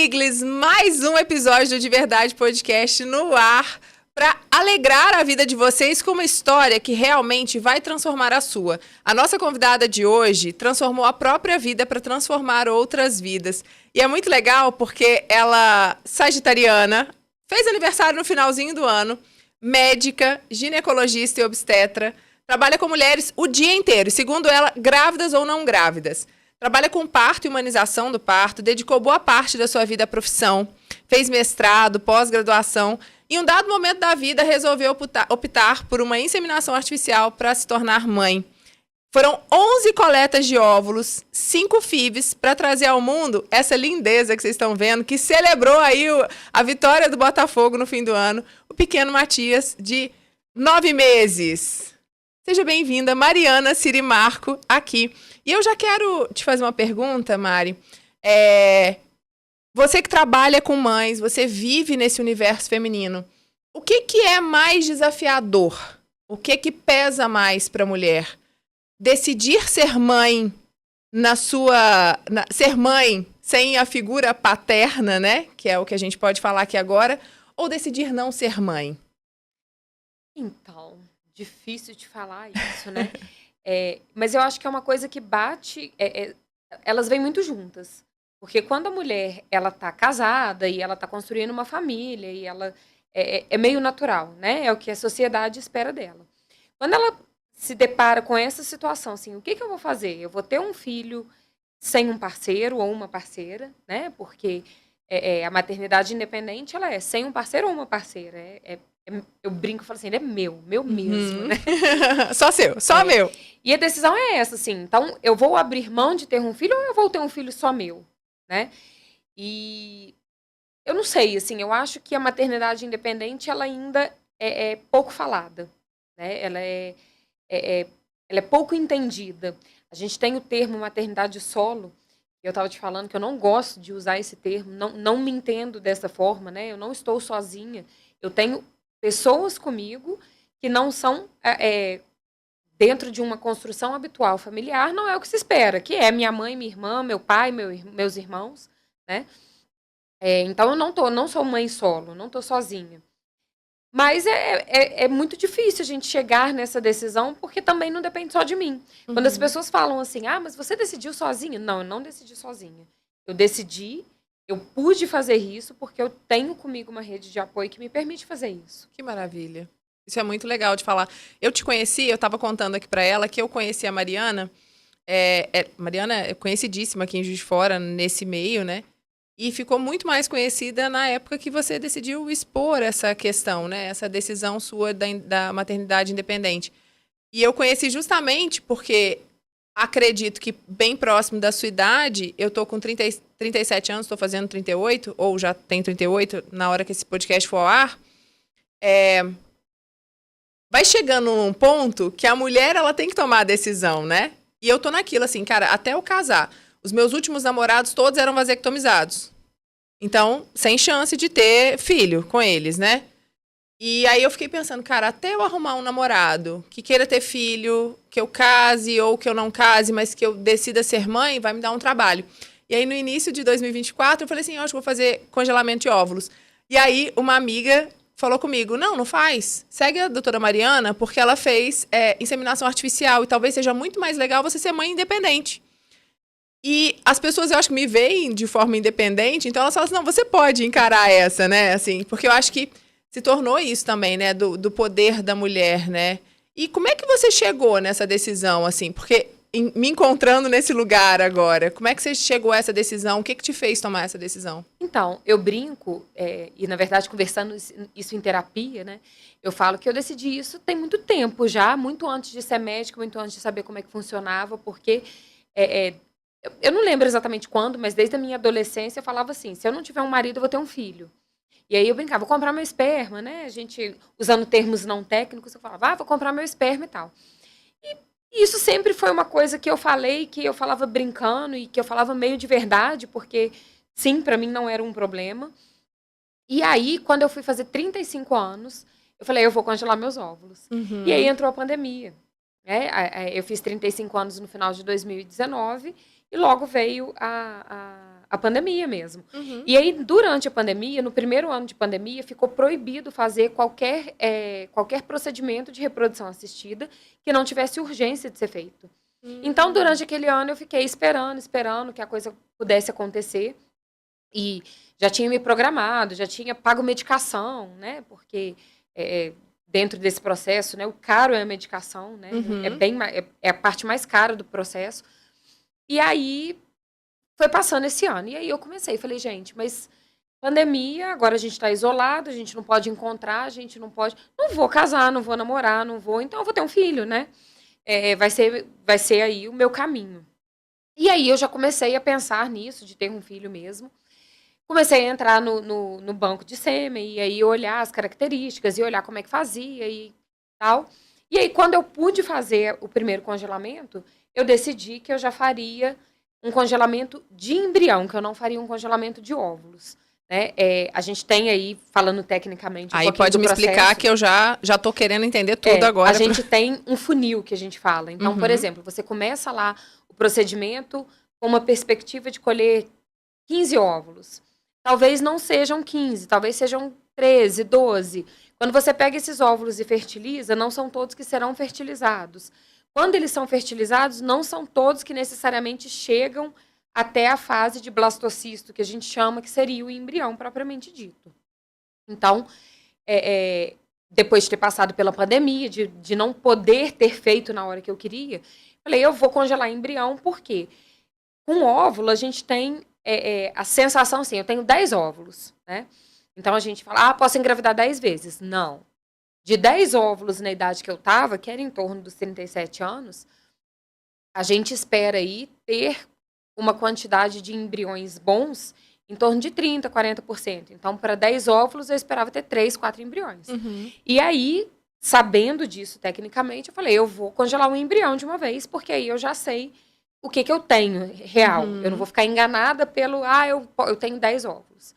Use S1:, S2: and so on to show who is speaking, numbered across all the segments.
S1: Biglis, mais um episódio do De Verdade Podcast no ar para alegrar a vida de vocês com uma história que realmente vai transformar a sua. A nossa convidada de hoje transformou a própria vida para transformar outras vidas. E é muito legal porque ela, sagitariana, fez aniversário no finalzinho do ano, médica, ginecologista e obstetra, trabalha com mulheres o dia inteiro, segundo ela, grávidas ou não grávidas. Trabalha com parto e humanização do parto, dedicou boa parte da sua vida à profissão, fez mestrado, pós-graduação e em um dado momento da vida resolveu optar por uma inseminação artificial para se tornar mãe. Foram 11 coletas de óvulos, 5 FIVs, para trazer ao mundo essa lindeza que vocês estão vendo, que celebrou aí a vitória do Botafogo no fim do ano, o pequeno Matias, de 9 meses. Seja bem-vinda, Mariana Sirimarco, aqui. E eu já quero te fazer uma pergunta, Mari. Você que trabalha com mães, você vive nesse universo feminino, o que é mais desafiador? O que pesa mais para a mulher? Decidir ser mãe ser mãe sem a figura paterna, né? Que é o que a gente pode falar aqui agora, ou decidir não ser mãe?
S2: Então, difícil de falar isso, né? Mas eu acho que é uma coisa que bate... elas vêm muito juntas. Porque quando a mulher ela tá casada e ela tá construindo uma família e ela é meio natural, né? É o que a sociedade espera dela. Quando ela se depara com essa situação, assim, o que eu vou fazer? Eu vou ter um filho sem um parceiro ou uma parceira, né? Porque a maternidade independente, ela é sem um parceiro ou uma parceira. Eu brinco e falo assim, ele é meu mesmo, né?
S1: Só seu, só meu.
S2: E a decisão é essa, assim. Então, eu vou abrir mão de ter um filho ou eu vou ter um filho só meu, né? E eu não sei, assim, eu acho que a maternidade independente, ela ainda é pouco falada, né? Ela é pouco entendida. A gente tem o termo maternidade solo, eu estava te falando que eu não gosto de usar esse termo, não me entendo dessa forma, né? Eu não estou sozinha, eu tenho pessoas comigo que não são dentro de uma construção habitual familiar, não é o que se espera, que é minha mãe, minha irmã, meu pai, meus irmãos, né? Então eu não sou mãe solo, não estou sozinha. Mas é muito difícil a gente chegar nessa decisão, porque também não depende só de mim. Uhum. Quando as pessoas falam assim, mas você decidiu sozinha? Não, eu não decidi sozinha. Eu decidi, eu pude fazer isso, porque eu tenho comigo uma rede de apoio que me permite fazer isso.
S1: Que maravilha. Isso é muito legal de falar. Eu te conheci, eu estava contando aqui para ela que eu conheci a Mariana. Mariana é conhecidíssima aqui em Juiz de Fora, nesse meio, né? E ficou muito mais conhecida na época que você decidiu expor essa questão, né? Essa decisão sua da maternidade independente. E eu conheci justamente porque acredito que bem próximo da sua idade, eu tô com 37 anos, estou fazendo 38, ou já tenho 38 na hora que esse podcast for ao ar. Vai chegando num ponto que a mulher ela tem que tomar a decisão, né? E eu tô naquilo assim, cara, até eu casar. Os meus últimos namorados todos eram vasectomizados. Então, sem chance de ter filho com eles, né? E aí eu fiquei pensando, cara, até eu arrumar um namorado que queira ter filho, que eu case ou que eu não case, mas que eu decida ser mãe, vai me dar um trabalho. E aí no início de 2024 eu falei assim, eu acho que vou fazer congelamento de óvulos. E aí uma amiga falou comigo, não faz. Segue a doutora Mariana, porque ela fez inseminação artificial e talvez seja muito mais legal você ser mãe independente. E as pessoas, eu acho que me veem de forma independente, então elas falam assim, não, você pode encarar essa, né? Assim, porque eu acho que se tornou isso também, né? Do poder da mulher, né? E como é que você chegou nessa decisão, assim? Porque me encontrando nesse lugar agora, como é que você chegou a essa decisão? O que te fez tomar essa decisão?
S2: Então, eu brinco, e na verdade conversando isso em terapia, né? Eu falo que eu decidi isso tem muito tempo já, muito antes de ser médica, muito antes de saber como é que funcionava, porque eu não lembro exatamente quando, mas desde a minha adolescência eu falava assim, se eu não tiver um marido, eu vou ter um filho. E aí eu brincava, vou comprar meu esperma, né? A gente, usando termos não técnicos, eu falava, vou comprar meu esperma e tal. E isso sempre foi uma coisa que eu falei, que eu falava brincando e que eu falava meio de verdade, porque, sim, para mim não era um problema. E aí, quando eu fui fazer 35 anos, eu falei, eu vou congelar meus óvulos.
S1: Uhum.
S2: E aí entrou a pandemia. Eu fiz 35 anos no final de 2019 e logo veio a pandemia mesmo.
S1: Uhum.
S2: E aí, durante a pandemia, no primeiro ano de pandemia, ficou proibido fazer qualquer procedimento de reprodução assistida que não tivesse urgência de ser feito. Então, durante aquele ano, eu fiquei esperando que a coisa pudesse acontecer. E já tinha me programado, já tinha pago medicação, né? Porque dentro desse processo, né? O caro é a medicação, né?
S1: Uhum.
S2: É a parte mais cara do processo. E aí, foi passando esse ano. E aí eu comecei, falei, gente, mas pandemia, agora a gente está isolado, a gente não pode encontrar, a gente não pode... Não vou casar, não vou namorar, não vou... Então eu vou ter um filho, né? Vai ser aí o meu caminho. E aí eu já comecei a pensar nisso, de ter um filho mesmo. Comecei a entrar no banco de sêmen, e aí olhar as características, e olhar como é que fazia e tal. E aí, quando eu pude fazer o primeiro congelamento, eu decidi que eu já faria um congelamento de embrião, que eu não faria um congelamento de óvulos. Né? A gente tem aí, falando tecnicamente,
S1: aí pode me explicar que eu já tô querendo entender tudo agora.
S2: A gente tem um funil que a gente fala. Então, por exemplo, você começa lá o procedimento com uma perspectiva de colher 15 óvulos. Talvez não sejam 15, talvez sejam 13, 12. Quando você pega esses óvulos e fertiliza, não são todos que serão fertilizados. Quando eles são fertilizados, não são todos que necessariamente chegam até a fase de blastocisto, que a gente chama que seria o embrião propriamente dito. Então, depois de ter passado pela pandemia, de não poder ter feito na hora que eu queria, falei, eu vou congelar embrião, porque com óvulo a gente tem a sensação assim, eu tenho 10 óvulos, né? Então a gente fala, posso engravidar 10 vezes. Não. De 10 óvulos na idade que eu estava, que era em torno dos 37 anos, a gente espera aí ter uma quantidade de embriões bons em torno de 30%, 40%. Então, para 10 óvulos, eu esperava ter 3, 4 embriões.
S1: Uhum.
S2: E aí, sabendo disso tecnicamente, eu falei, eu vou congelar um embrião de uma vez, porque aí eu já sei o que eu tenho real.
S1: Uhum.
S2: Eu não vou ficar enganada pelo, eu tenho 10 óvulos.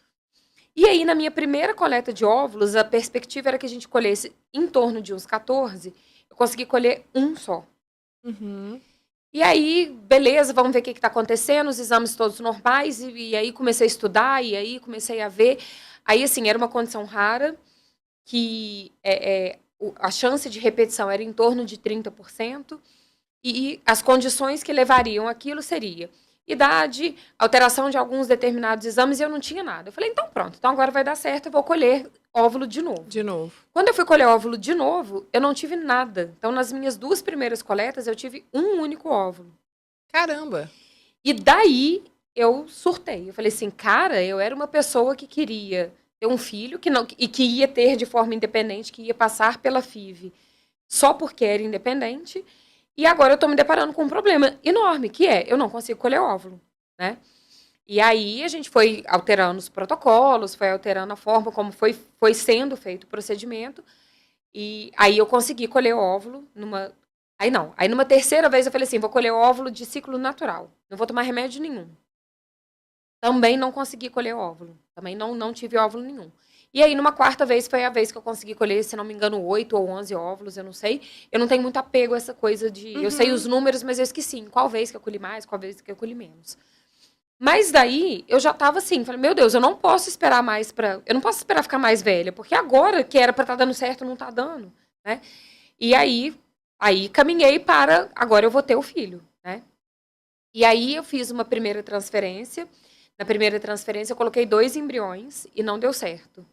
S2: E aí, na minha primeira coleta de óvulos, a perspectiva era que a gente colhesse em torno de uns 14, eu consegui colher um só.
S1: Uhum.
S2: E aí, beleza, vamos ver o que está acontecendo, os exames todos normais, e aí comecei a estudar, e aí comecei a ver. Aí, assim, era uma condição rara, que a chance de repetição era em torno de 30%, e as condições que levariam aquilo seria idade, alteração de alguns determinados exames, e eu não tinha nada. Eu falei, então pronto, então agora vai dar certo, eu vou colher óvulo de novo.
S1: De novo.
S2: Quando eu fui colher óvulo de novo, eu não tive nada. Então, nas minhas 2 primeiras coletas, eu tive um único óvulo.
S1: Caramba!
S2: E daí, eu surtei. Eu falei assim, cara, eu era uma pessoa que queria ter um filho e que ia ter de forma independente, que ia passar pela FIV só porque era independente. E agora eu estou me deparando com um problema enorme, que eu não consigo colher óvulo, né? E aí a gente foi alterando os protocolos, foi alterando a forma como foi sendo feito o procedimento. E aí eu consegui colher óvulo numa... Aí numa terceira vez eu falei assim, vou colher óvulo de ciclo natural. Não vou tomar remédio nenhum. Também não consegui colher óvulo. Também não tive óvulo nenhum. E aí, numa quarta vez, foi a vez que eu consegui colher, se não me engano, 8 ou 11 óvulos, eu não sei. Eu não tenho muito apego a essa coisa de... Eu sei os números, mas eu esqueci em qual vez que eu colhi mais, qual vez que eu colhi menos. Mas daí, eu já tava assim, falei, meu Deus, eu não posso esperar mais eu não posso esperar ficar mais velha, porque agora que era pra estar dando certo, não tá dando, né? E aí caminhei para, agora eu vou ter o filho, né? E aí eu fiz uma primeira transferência. Na primeira transferência, eu coloquei 2 embriões e não deu certo.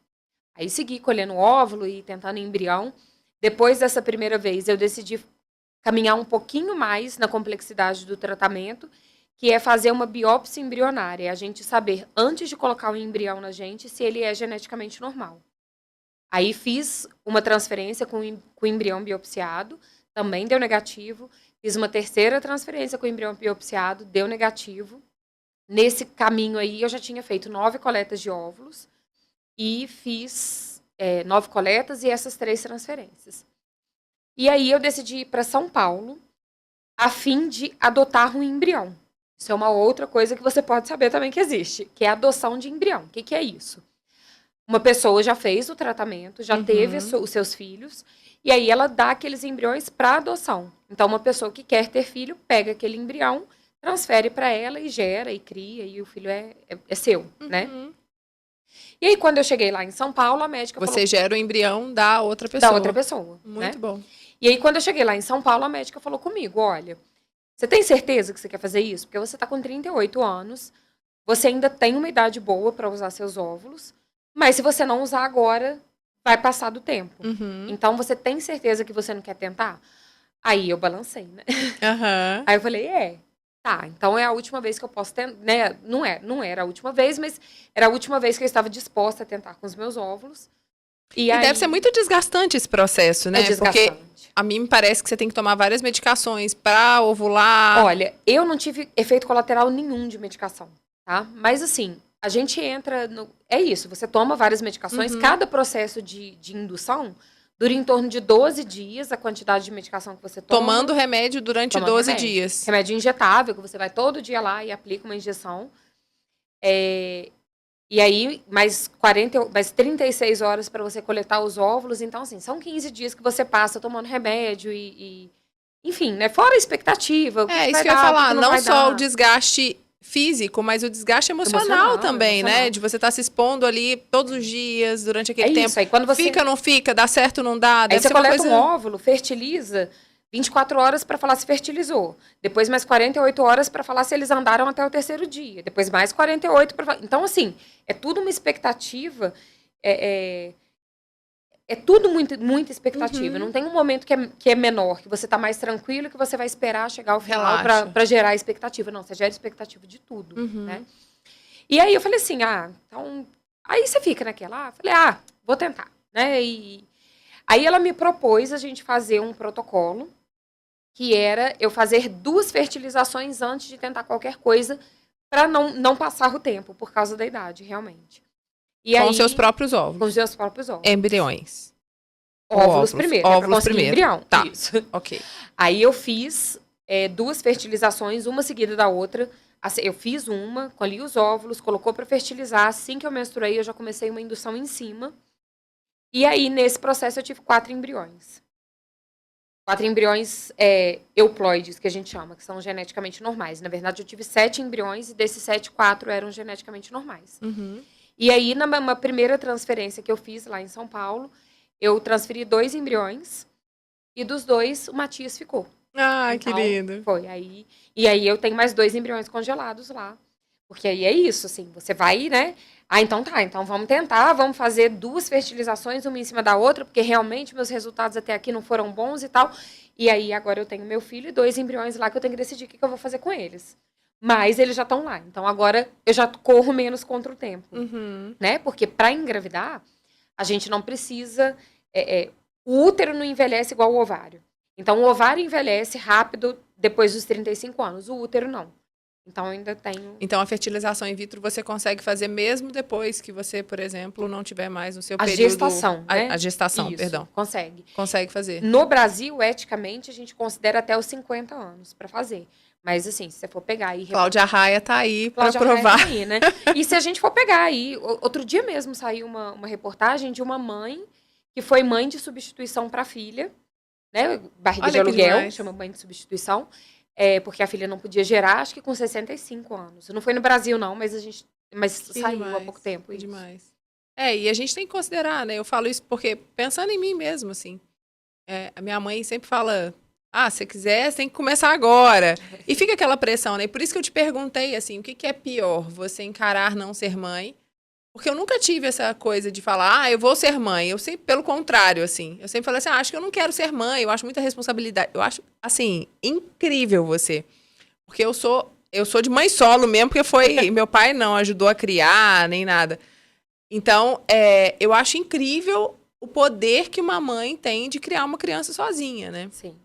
S2: Aí segui colhendo óvulo e tentando embrião. Depois dessa primeira vez, eu decidi caminhar um pouquinho mais na complexidade do tratamento, que é fazer uma biópsia embrionária. A gente saber, antes de colocar o embrião na gente, se ele é geneticamente normal. Aí fiz uma transferência com o embrião biopsiado, também deu negativo. Fiz uma terceira transferência com o embrião biopsiado, deu negativo. Nesse caminho aí, eu já tinha feito 9 coletas de óvulos e fiz 9 coletas e essas 3 transferências. E aí eu decidi ir para São Paulo a fim de adotar um embrião. Isso é uma outra coisa que você pode saber também que existe, que é a adoção de embrião. O que é isso? Uma pessoa já fez o tratamento, já teve os seus filhos, e aí ela dá aqueles embriões para adoção. Então, uma pessoa que quer ter filho, pega aquele embrião, transfere para ela e gera e cria, e o filho é seu, né?
S1: Uhum.
S2: E aí, quando eu cheguei lá em São Paulo, a médica falou...
S1: Você gera o embrião da outra pessoa.
S2: Da outra pessoa,
S1: Muito
S2: né?
S1: bom.
S2: E aí, quando eu cheguei lá em São Paulo, a médica falou comigo, olha, você tem certeza que você quer fazer isso? Porque você tá com 38 anos, você ainda tem uma idade boa para usar seus óvulos, mas se você não usar agora, vai passar do tempo.
S1: Uhum.
S2: Então, você tem certeza que você não quer tentar? Aí eu balancei, né?
S1: Uhum.
S2: Aí eu falei, tá, então é a última vez que eu posso tentar, né? Não era a última vez, mas era a última vez que eu estava disposta a tentar com os meus óvulos.
S1: E
S2: aí,
S1: deve ser muito desgastante esse processo, né?
S2: É desgastante.
S1: Porque a mim me parece que você tem que tomar várias medicações para ovular.
S2: Olha, eu não tive efeito colateral nenhum de medicação, tá? Mas assim, a gente entra no... É isso, você toma várias medicações, cada processo de indução dura em torno de 12 dias, a quantidade de medicação que você toma.
S1: Tomando remédio durante 12 dias.
S2: Remédio injetável, que você vai todo dia lá e aplica uma injeção. E aí, mais 36 horas para você coletar os óvulos. Então, assim, são 15 dias que você passa tomando remédio enfim, né? Fora a expectativa.
S1: Isso que eu ia falar. Não só o desgaste físico, mas o desgaste emocional também, né? De você estar se expondo ali todos os dias, durante aquele tempo.
S2: Isso, aí quando você...
S1: Fica, não fica, dá certo, não dá.
S2: Aí você coleta um óvulo, fertiliza, 24 horas para falar se fertilizou. Depois mais 48 horas para falar se eles andaram até o 3º dia. Depois mais 48 para falar... Então, assim, é tudo uma expectativa. É tudo muita expectativa. Não tem um momento que é menor, que você tá mais tranquilo, que você vai esperar chegar ao final para gerar expectativa. Não, você gera expectativa de tudo, né? E aí eu falei assim, então... Aí você fica naquela, falei, vou tentar, né? E aí ela me propôs a gente fazer um protocolo, que era eu fazer 2 fertilizações antes de tentar qualquer coisa, para não passar o tempo, por causa da idade, realmente.
S1: Com seus próprios óvulos.
S2: Com os seus próprios óvulos.
S1: Embriões.
S2: Óvulos primeiro.
S1: Óvulos primeiro.
S2: Embrião.
S1: Tá.
S2: Isso.
S1: Ok.
S2: Aí eu fiz 2 fertilizações, uma seguida da outra. Eu fiz uma, colhi os óvulos, colocou para fertilizar. Assim que eu menstruei, eu já comecei uma indução em cima. E aí, nesse processo, eu tive 4 embriões. 4 embriões euploides, que a gente chama, que são geneticamente normais. Na verdade, eu tive 7 embriões e desses 7, 4 eram geneticamente normais. E aí, na primeira transferência que eu fiz lá em São Paulo, eu transferi 2 embriões e dos 2, o Matias ficou.
S1: Então, que lindo.
S2: Foi. E aí eu tenho mais 2 embriões congelados lá. Porque aí é isso, assim, você vai, né? Então tá, então vamos tentar, vamos fazer 2 fertilizações, uma em cima da outra, porque realmente meus resultados até aqui não foram bons e tal. E aí agora eu tenho meu filho e 2 embriões lá que eu tenho que decidir o que eu vou fazer com eles. Mas eles já estão lá. Então agora eu já corro menos contra o tempo. Né? Porque para engravidar, a gente não precisa... o útero não envelhece igual o ovário. Então o ovário envelhece rápido depois dos 35 anos. O útero não. Então, ainda tenho...
S1: Então, a fertilização in vitro você consegue fazer mesmo depois que você, por exemplo, não tiver mais no seu
S2: a
S1: período...
S2: Gestação, né?
S1: A gestação,
S2: Isso,
S1: perdão.
S2: Consegue.
S1: Consegue fazer.
S2: No Brasil, eticamente, a gente considera até os 50 anos para fazer. Mas, assim, se você for pegar aí...
S1: Cláudia Raia tá aí para provar.
S2: Tá aí, né? E se a gente for pegar aí... Outro dia mesmo saiu uma reportagem de uma mãe que foi mãe de substituição para a filha, né? Barriga de aluguel, chama mãe de substituição. Porque a filha não podia gerar, acho que com 65 anos. Não foi no Brasil, não, mas saiu há pouco tempo.
S1: Que demais. E a gente tem que considerar, né? Eu falo isso porque, pensando em mim mesmo, assim, a minha mãe sempre fala, se quiser, você tem que começar agora. E fica aquela pressão, né? E por isso que eu te perguntei, assim, o que é pior? Você encarar não ser mãe? Porque eu nunca tive essa coisa de falar, eu vou ser mãe. Eu sempre, pelo contrário, assim. Eu sempre falei assim, acho que eu não quero ser mãe. Eu acho muita responsabilidade. Eu acho, assim, incrível você. Porque eu sou de mãe solo mesmo, porque meu pai não ajudou a criar, nem nada. Então, eu acho incrível o poder que uma mãe tem de criar uma criança sozinha, né?
S2: Sim.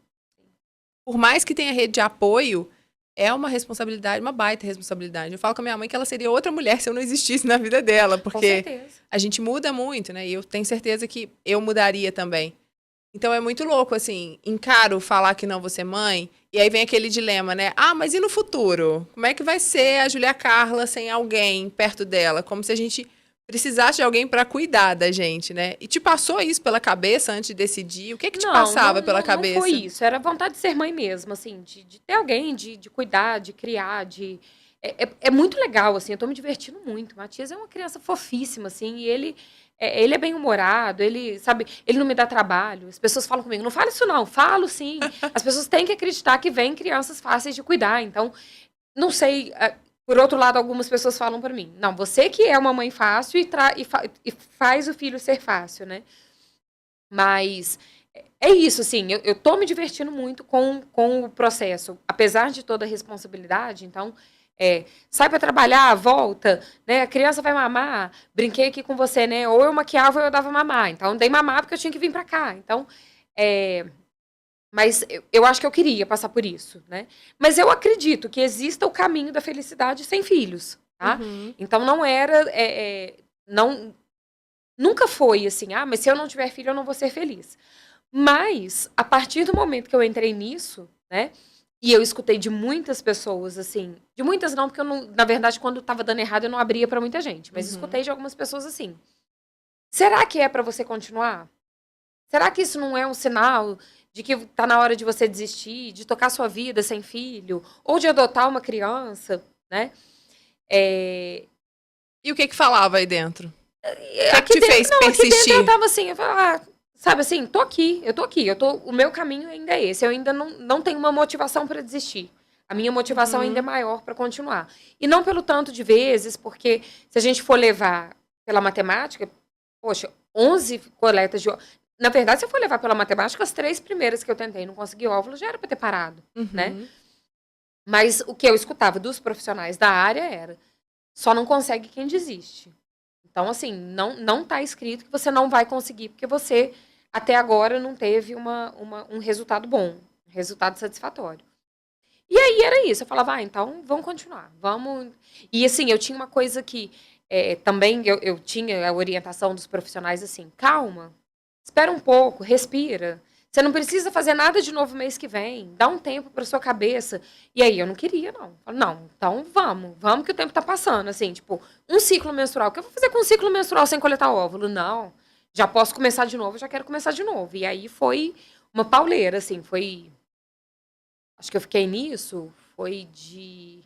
S1: Por mais que tenha rede de apoio... É uma responsabilidade, uma baita responsabilidade. Eu falo com a minha mãe que ela seria outra mulher se eu não existisse na vida dela, porque a gente muda muito, né? E eu tenho certeza que eu mudaria também. Então é muito louco, assim, encaro falar que não vou ser mãe, e aí vem aquele dilema, né? Mas e no futuro? Como é que vai ser a Júlia Carla sem alguém perto dela? Como se a gente precisasse de alguém para cuidar da gente, né? E te passou isso pela cabeça antes de decidir? O que te
S2: Não,
S1: passava pela cabeça?
S2: Não foi isso. Era vontade de ser mãe mesmo, assim, de ter alguém, de cuidar, de criar, de... É muito legal, assim, eu tô me divertindo muito. O Matias é uma criança fofíssima, assim, e ele é bem-humorado, ele, sabe, ele não me dá trabalho. As pessoas falam comigo, não fala isso não, falo sim. As pessoas têm que acreditar que vêm crianças fáceis de cuidar. Então, não sei, por outro lado, algumas pessoas falam para mim, não, você que é uma mãe fácil e faz o filho ser fácil, né? Mas é isso, assim, eu tô me divertindo muito com o processo, apesar de toda a responsabilidade, então... sai para trabalhar, volta, né? A criança vai mamar, brinquei aqui com você, né? Ou eu maquiava ou eu dava mamar. Então, dei mamar porque eu tinha que vir para cá. Então, mas eu acho que eu queria passar por isso, né? Mas eu acredito que exista o caminho da felicidade sem filhos, tá?
S1: Uhum.
S2: Então, não era... não, nunca foi assim, mas se eu não tiver filho, eu não vou ser feliz. Mas, a partir do momento que eu entrei nisso, né? E eu escutei de muitas pessoas, assim... De muitas não, porque eu não... Na verdade, quando estava dando errado, eu não abria para muita gente. Mas escutei de algumas pessoas assim. Será que é para você continuar? Será que isso não é um sinal de que tá na hora de você desistir, de tocar sua vida sem filho? Ou de adotar uma criança, né?
S1: E o que falava aí dentro? O que
S2: Aqui
S1: te fez
S2: dentro, não, aqui dentro
S1: persistir?
S2: eu tava assim, eu falava, sabe assim, tô aqui, o meu caminho ainda é esse, eu ainda não tenho uma motivação para desistir. A minha motivação ainda é maior para continuar. E não pelo tanto de vezes, porque se a gente for levar pela matemática, poxa, 11 coletas de óvulos. Na verdade, se eu for levar pela matemática, as 3 primeiras que eu tentei e não consegui óvulos, já era para ter parado, né? Mas o que eu escutava dos profissionais da área era, só não consegue quem desiste. Então, assim, não tá escrito que você não vai conseguir, porque você, até agora, não teve um resultado bom, um resultado satisfatório. E aí era isso, eu falava, então vamos continuar, vamos... E, assim, eu tinha uma coisa que também eu tinha a orientação dos profissionais, assim, calma, espera um pouco, respira. Você não precisa fazer nada de novo mês que vem, dá um tempo para sua cabeça. E aí eu não queria, não. Não, então vamos que o tempo tá passando, assim, tipo, um ciclo menstrual. O que eu vou fazer com um ciclo menstrual sem coletar óvulo? Não, já posso começar de novo, já quero começar de novo. E aí foi uma pauleira, assim, foi... Acho que eu fiquei nisso, foi de...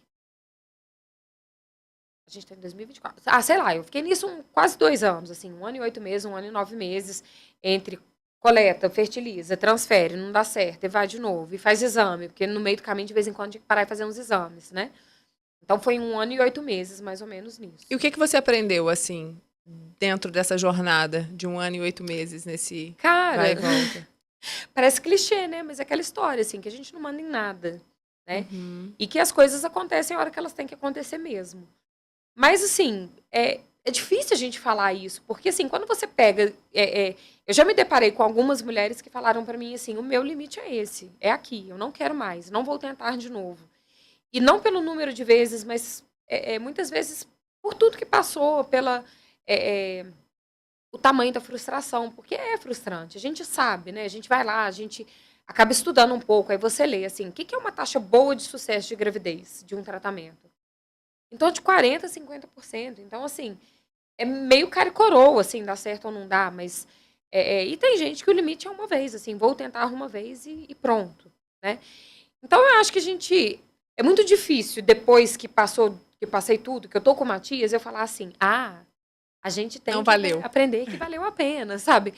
S2: A gente tá em 2024. Sei lá, eu fiquei nisso quase 2 anos, assim, 1 ano e 8 meses, 1 ano e 9 meses, entre coleta, fertiliza, transfere, não dá certo, e vai de novo, e faz exame, porque no meio do caminho, de vez em quando, tinha que parar e fazer uns exames, né? Então, foi 1 ano e 8 meses, mais ou menos, nisso.
S1: E o que você aprendeu, assim, dentro dessa jornada de 1 ano e 8 meses, nesse
S2: Cara,
S1: vai e volta?
S2: Parece clichê, né? Mas é aquela história, assim, que a gente não manda em nada, né? E que as coisas acontecem a hora que elas têm que acontecer mesmo. Mas, assim, é difícil a gente falar isso, porque, assim, quando você pega... eu já me deparei com algumas mulheres que falaram para mim, assim, o meu limite é esse, é aqui, eu não quero mais, não vou tentar de novo. E não pelo número de vezes, mas muitas vezes por tudo que passou, o tamanho da frustração, porque é frustrante, a gente sabe, né? A gente vai lá, a gente acaba estudando um pouco, aí você lê, assim, o que é uma taxa boa de sucesso de gravidez, de um tratamento? Então, de 40% a 50%. Então, assim, é meio cara e coroa, assim, dá certo ou não dá, mas... e tem gente que o limite é uma vez, assim, vou tentar uma vez e pronto, né? Então, eu acho que a gente... É muito difícil, depois que passei tudo, que eu tô com o Matias, eu falar assim, a gente tem que aprender que valeu a pena, sabe?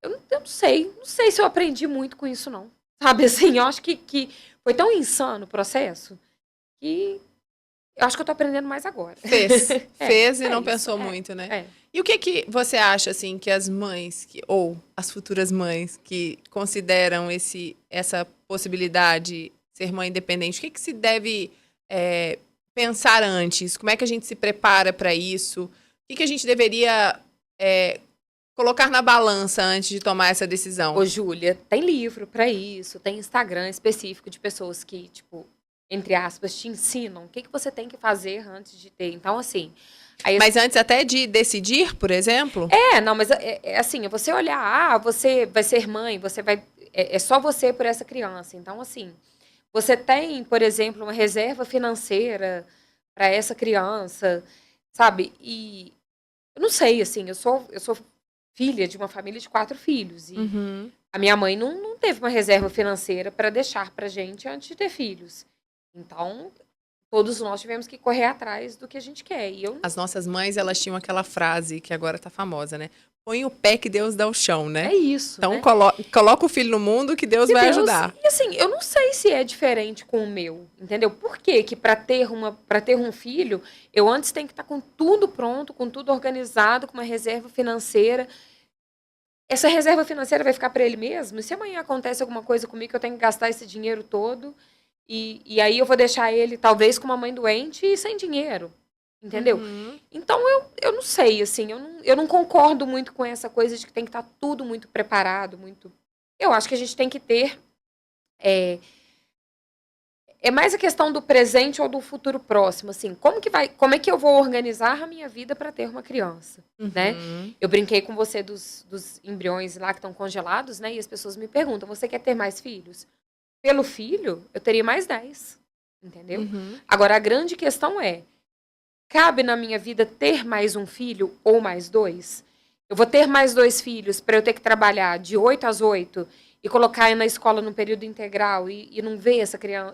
S2: Eu não sei se eu aprendi muito com isso, não. Sabe, assim, eu acho que foi tão insano o processo que... Eu acho que eu tô aprendendo mais agora.
S1: Fez e não pensou muito, né? E o que você acha, assim, que as mães, ou as futuras mães, que consideram essa possibilidade de ser mãe independente, o que se deve pensar antes? Como é que a gente se prepara para isso? O que a gente deveria colocar na balança antes de tomar essa decisão?
S2: Ô, Júlia, tem livro para isso, tem Instagram específico de pessoas que, tipo... entre aspas, te ensinam o que você tem que fazer antes de ter. Então, assim...
S1: Mas antes até de decidir, por exemplo?
S2: Não, mas assim, é você olhar, você vai ser mãe, você vai... É só você por essa criança. Então, assim, você tem, por exemplo, uma reserva financeira para essa criança, sabe? E Eu não sei, assim, eu sou filha de uma família de 4 filhos. E a minha mãe não teve uma reserva financeira para deixar pra gente antes de ter filhos. Então, todos nós tivemos que correr atrás do que a gente quer. E eu...
S1: As nossas mães, elas tinham aquela frase que agora tá famosa, né? Põe o pé que Deus dá o chão, né?
S2: É isso,
S1: então,
S2: né?
S1: coloca o filho no mundo que Deus vai ajudar.
S2: E assim, eu não sei se é diferente com o meu, entendeu? Por quê? Que para ter um filho, eu antes tenho que estar com tudo pronto, com tudo organizado, com uma reserva financeira. Essa reserva financeira vai ficar para ele mesmo? E se amanhã acontece alguma coisa comigo que eu tenho que gastar esse dinheiro todo, e aí eu vou deixar ele, talvez, com uma mãe doente e sem dinheiro. Entendeu? Então, eu não sei, assim, eu não concordo muito com essa coisa de que tem que estar tudo muito preparado, muito... Eu acho que a gente tem que ter... É mais a questão do presente ou do futuro próximo, assim, como é que eu vou organizar a minha vida para ter uma criança, né? Eu brinquei com você dos embriões lá que estão congelados, né? E as pessoas me perguntam, você quer ter mais filhos? Pelo filho, eu teria mais 10, entendeu? Agora, a grande questão é, cabe na minha vida ter mais um filho ou mais 2? Eu vou ter mais 2 filhos para eu ter que trabalhar de 8 às 8 e colocar na escola no período integral e não ver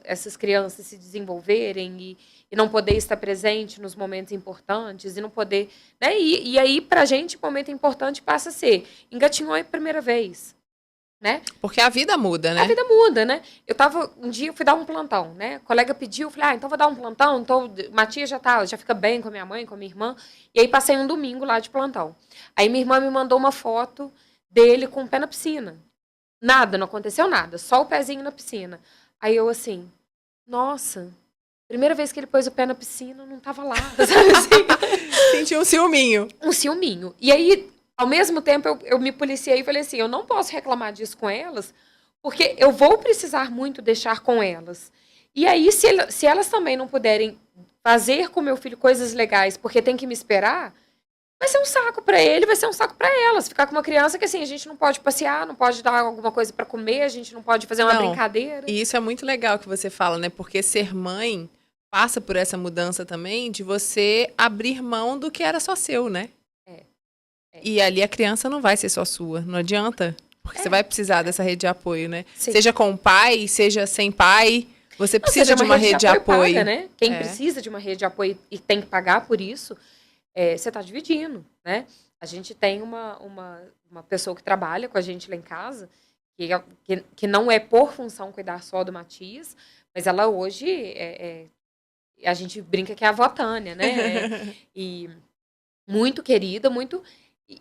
S2: essas crianças se desenvolverem e não poder estar presente nos momentos importantes e não poder... Né? E aí, pra gente, o momento importante passa a ser engatinhou a primeira vez. Né?
S1: Porque a vida muda, né?
S2: A vida muda, né? Um dia eu fui dar um plantão, né? A colega pediu, eu falei, então vou dar um plantão, então Matias já fica bem com a minha mãe, com a minha irmã. E aí passei um domingo lá de plantão. Aí minha irmã me mandou uma foto dele com o pé na piscina. Nada, não aconteceu nada, só o pezinho na piscina. Aí eu assim, nossa, primeira vez que ele pôs o pé na piscina, eu não tava lá, sabe assim?
S1: Senti um ciúminho.
S2: Um ciúminho. E aí... Ao mesmo tempo, eu me policiei e falei assim, eu não posso reclamar disso com elas, porque eu vou precisar muito deixar com elas. E aí, se elas também não puderem fazer com meu filho coisas legais, porque tem que me esperar, vai ser um saco para ele, vai ser um saco para elas. Ficar com uma criança que, assim, a gente não pode passear, não pode dar alguma coisa para comer, a gente não pode fazer uma brincadeira.
S1: E isso é muito legal que você fala, né? Porque ser mãe passa por essa mudança também de você abrir mão do que era só seu, né? E ali a criança não vai ser só sua, não adianta. Porque você vai precisar dessa rede de apoio, né? Sim. Seja com o pai, seja sem pai, você precisa de uma rede de apoio.
S2: Paga, né? Quem precisa de uma rede de apoio e tem que pagar por isso, você está dividindo, né? A gente tem uma pessoa que trabalha com a gente lá em casa, que não é por função cuidar só do Matias, mas ela hoje, a gente brinca que é a avó Tânia, né? E muito querida, muito...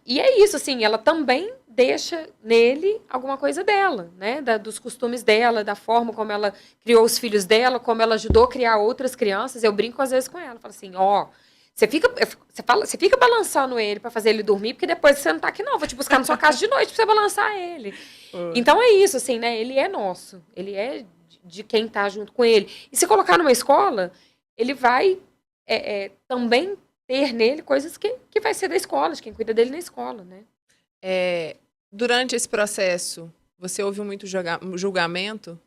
S2: E é isso, assim, ela também deixa nele alguma coisa dela, né? Dos costumes dela, da forma como ela criou os filhos dela, como ela ajudou a criar outras crianças. Eu brinco às vezes com ela, falo assim, você fica balançando ele para fazer ele dormir, porque depois você não tá aqui não, vou te buscar na sua casa de noite para você balançar ele. Então é isso, assim, né? Ele é nosso, ele é de quem tá junto com ele. E se colocar numa escola, ele vai também ter nele coisas que vai ser da escola, de quem cuida dele na escola, né?
S1: Durante esse processo, você ouviu muito julgamento?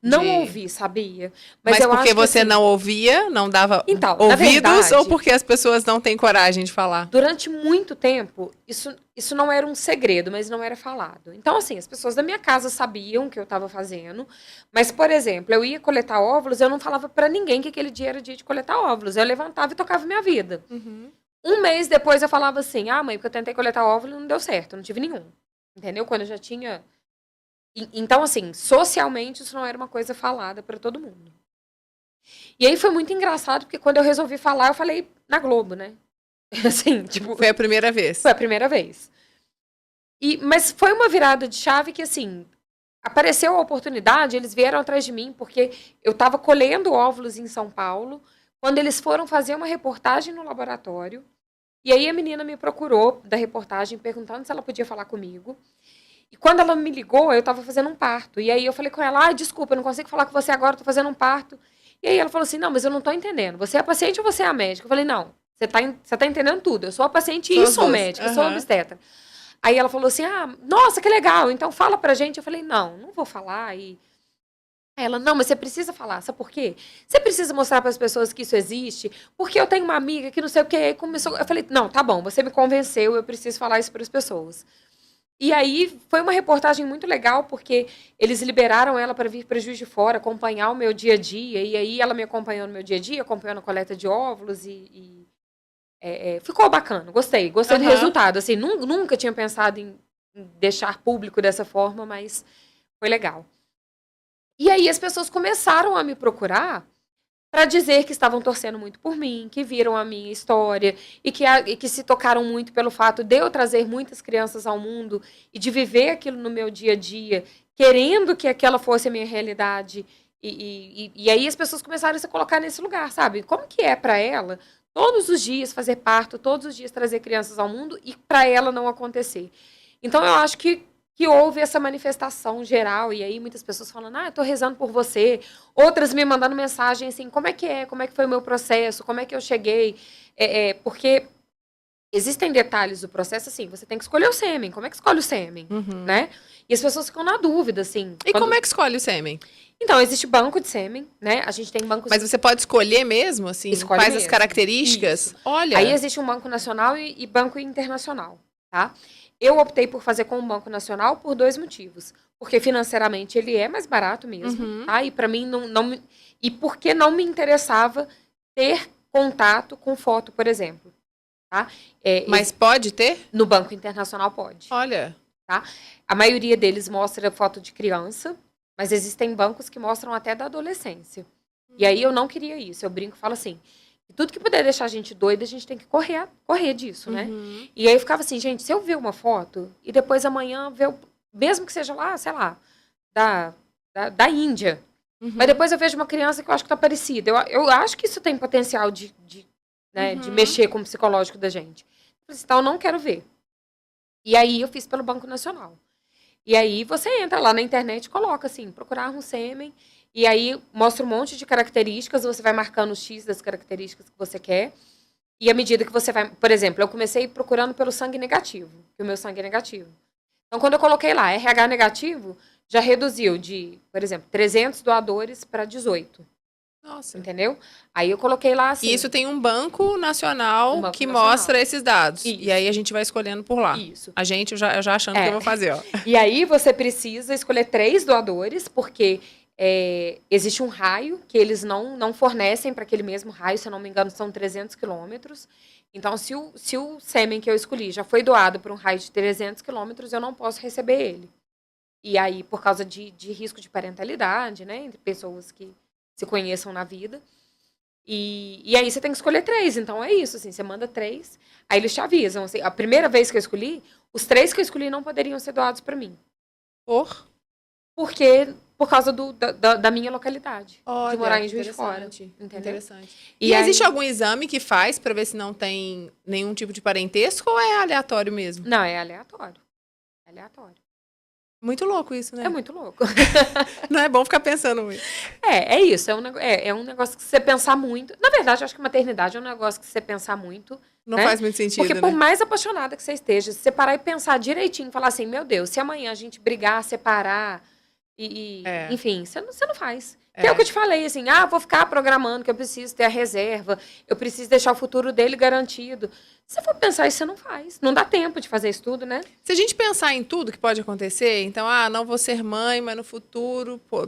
S2: Não ouvi, sabia?
S1: Mas
S2: eu
S1: porque
S2: acho
S1: você
S2: assim,
S1: não ouvia, não dava
S2: então,
S1: ouvidos,
S2: verdade,
S1: ou porque as pessoas não têm coragem de falar?
S2: Durante muito tempo, isso não era um segredo, mas não era falado. Então, assim, as pessoas da minha casa sabiam o que eu estava fazendo, mas, por exemplo, eu ia coletar óvulos, eu não falava para ninguém que aquele dia era dia de coletar óvulos. Eu levantava e tocava minha vida. Um mês depois eu falava assim, mãe, porque eu tentei coletar óvulos e não deu certo, não tive nenhum. Entendeu? Quando eu já tinha... Então, assim, socialmente isso não era uma coisa falada para todo mundo. E aí foi muito engraçado, porque quando eu resolvi falar, eu falei na Globo, né? Assim, tipo...
S1: Foi a primeira vez?
S2: Foi a primeira vez. Mas foi uma virada de chave que, assim, apareceu a oportunidade, eles vieram atrás de mim, porque eu estava colhendo óvulos em São Paulo, quando eles foram fazer uma reportagem no laboratório, e aí a menina me procurou da reportagem, perguntando se ela podia falar comigo. E quando ela me ligou, eu estava fazendo um parto. E aí eu falei com ela, desculpa, eu não consigo falar com você agora, estou fazendo um parto. E aí ela falou assim, não, mas eu não estou entendendo. Você é a paciente ou você é a médica? Eu falei, não, você tá entendendo tudo. Eu sou a paciente e sou médica, eu sou obstetra. Aí ela falou assim, nossa, que legal, então fala pra gente. Eu falei, não vou falar. Aí Aí ela, não, mas você precisa falar, sabe por quê? Você precisa mostrar para as pessoas que isso existe, porque eu tenho uma amiga que não sei o quê. Aí começou, eu falei, não, tá bom, você me convenceu, eu preciso falar isso para as pessoas. E aí foi uma reportagem muito legal, porque eles liberaram ela para vir para Juiz de Fora, acompanhar o meu dia a dia, e aí ela me acompanhou no meu dia a dia, acompanhando a coleta de óvulos, ficou bacana, gostei do resultado. Assim, nunca tinha pensado em deixar público dessa forma, mas foi legal. E aí as pessoas começaram a me procurar para dizer que estavam torcendo muito por mim, que viram a minha história e que se tocaram muito pelo fato de eu trazer muitas crianças ao mundo e de viver aquilo no meu dia a dia, querendo que aquela fosse a minha realidade. E aí as pessoas começaram a se colocar nesse lugar, sabe? Como que é para ela todos os dias fazer parto, todos os dias trazer crianças ao mundo e para ela não acontecer? Então eu acho que houve essa manifestação geral, e aí muitas pessoas falando, eu tô rezando por você, outras me mandando mensagem assim, como é que foi o meu processo, como é que eu cheguei, porque existem detalhes do processo, assim, você tem que escolher o sêmen, como é que escolhe o sêmen, né? E as pessoas ficam na dúvida, assim.
S1: E como é que escolhe o sêmen?
S2: Então, existe banco de sêmen, né? A gente tem bancos...
S1: Mas você pode escolher mesmo, assim?
S2: Escolhe
S1: quais
S2: mesmo.
S1: As características?
S2: Isso.
S1: Olha!
S2: Aí existe um banco nacional e banco internacional, tá? Eu optei por fazer com o Banco Nacional por 2 motivos. Porque financeiramente ele é mais barato mesmo, tá? E para mim e porque não me interessava ter contato com foto, por exemplo, tá?
S1: Mas pode ter?
S2: No Banco Internacional pode.
S1: Olha.
S2: Tá? A maioria deles mostra foto de criança, mas existem bancos que mostram até da adolescência. E aí eu não queria isso. Eu brinco e falo assim, tudo que puder deixar a gente doida, a gente tem que correr disso, né? E aí eu ficava assim, gente, se eu ver uma foto e depois amanhã ver, mesmo que seja lá, sei lá, da Índia, mas depois eu vejo uma criança que eu acho que tá parecida. Eu acho que isso tem potencial de mexer com o psicológico da gente. Eu falei assim, então eu não quero ver. E aí eu fiz pelo Banco Nacional. E aí você entra lá na internet e coloca assim, procurar um sêmen. E aí mostra um monte de características, você vai marcando o X das características que você quer. E à medida que você vai... Por exemplo, eu comecei procurando pelo sangue negativo, que o meu sangue é negativo. Então, quando eu coloquei lá RH negativo, já reduziu de, por exemplo, 300 doadores para 18.
S1: Nossa.
S2: Entendeu? Aí eu coloquei lá assim...
S1: E isso tem um banco nacional que mostra esses dados. Isso. E aí a gente vai escolhendo por lá.
S2: Isso.
S1: A gente, eu já achando que eu vou fazer, ó.
S2: E aí você precisa escolher 3 doadores, porque... existe um raio que eles não fornecem para aquele mesmo raio, se eu não me engano, são 300 quilômetros. Então, se o sêmen que eu escolhi já foi doado por um raio de 300 quilômetros, eu não posso receber ele. E aí, por causa de risco de parentalidade, né, entre pessoas que se conheçam na vida. E aí você tem que escolher 3. Então, é isso, assim, você manda 3, aí eles te avisam. Assim, a primeira vez que eu escolhi, os 3 que eu escolhi não poderiam ser doados para mim. Por causa da minha localidade.
S1: Olha,
S2: de morar em Juiz de Fora. Entendeu?
S1: Interessante. E existe algum exame que faz para ver se não tem nenhum tipo de parentesco ou é aleatório mesmo?
S2: Não, é aleatório. É aleatório.
S1: Muito louco isso, né?
S2: É muito louco.
S1: Não é bom ficar pensando muito.
S2: É isso. É um negócio que você pensar muito. Na verdade, eu acho que maternidade é um negócio que você pensar muito.
S1: Não faz muito sentido,
S2: porque por mais apaixonada que você esteja, se você parar e pensar direitinho, falar assim, meu Deus, se amanhã a gente brigar, separar... Enfim, você não faz. Que é o que eu te falei, assim, vou ficar programando que eu preciso ter a reserva, eu preciso deixar o futuro dele garantido. Se você for pensar isso, você não faz. Não dá tempo de fazer isso tudo, né?
S1: Se a gente pensar em tudo que pode acontecer, então, não vou ser mãe, mas no futuro, pô,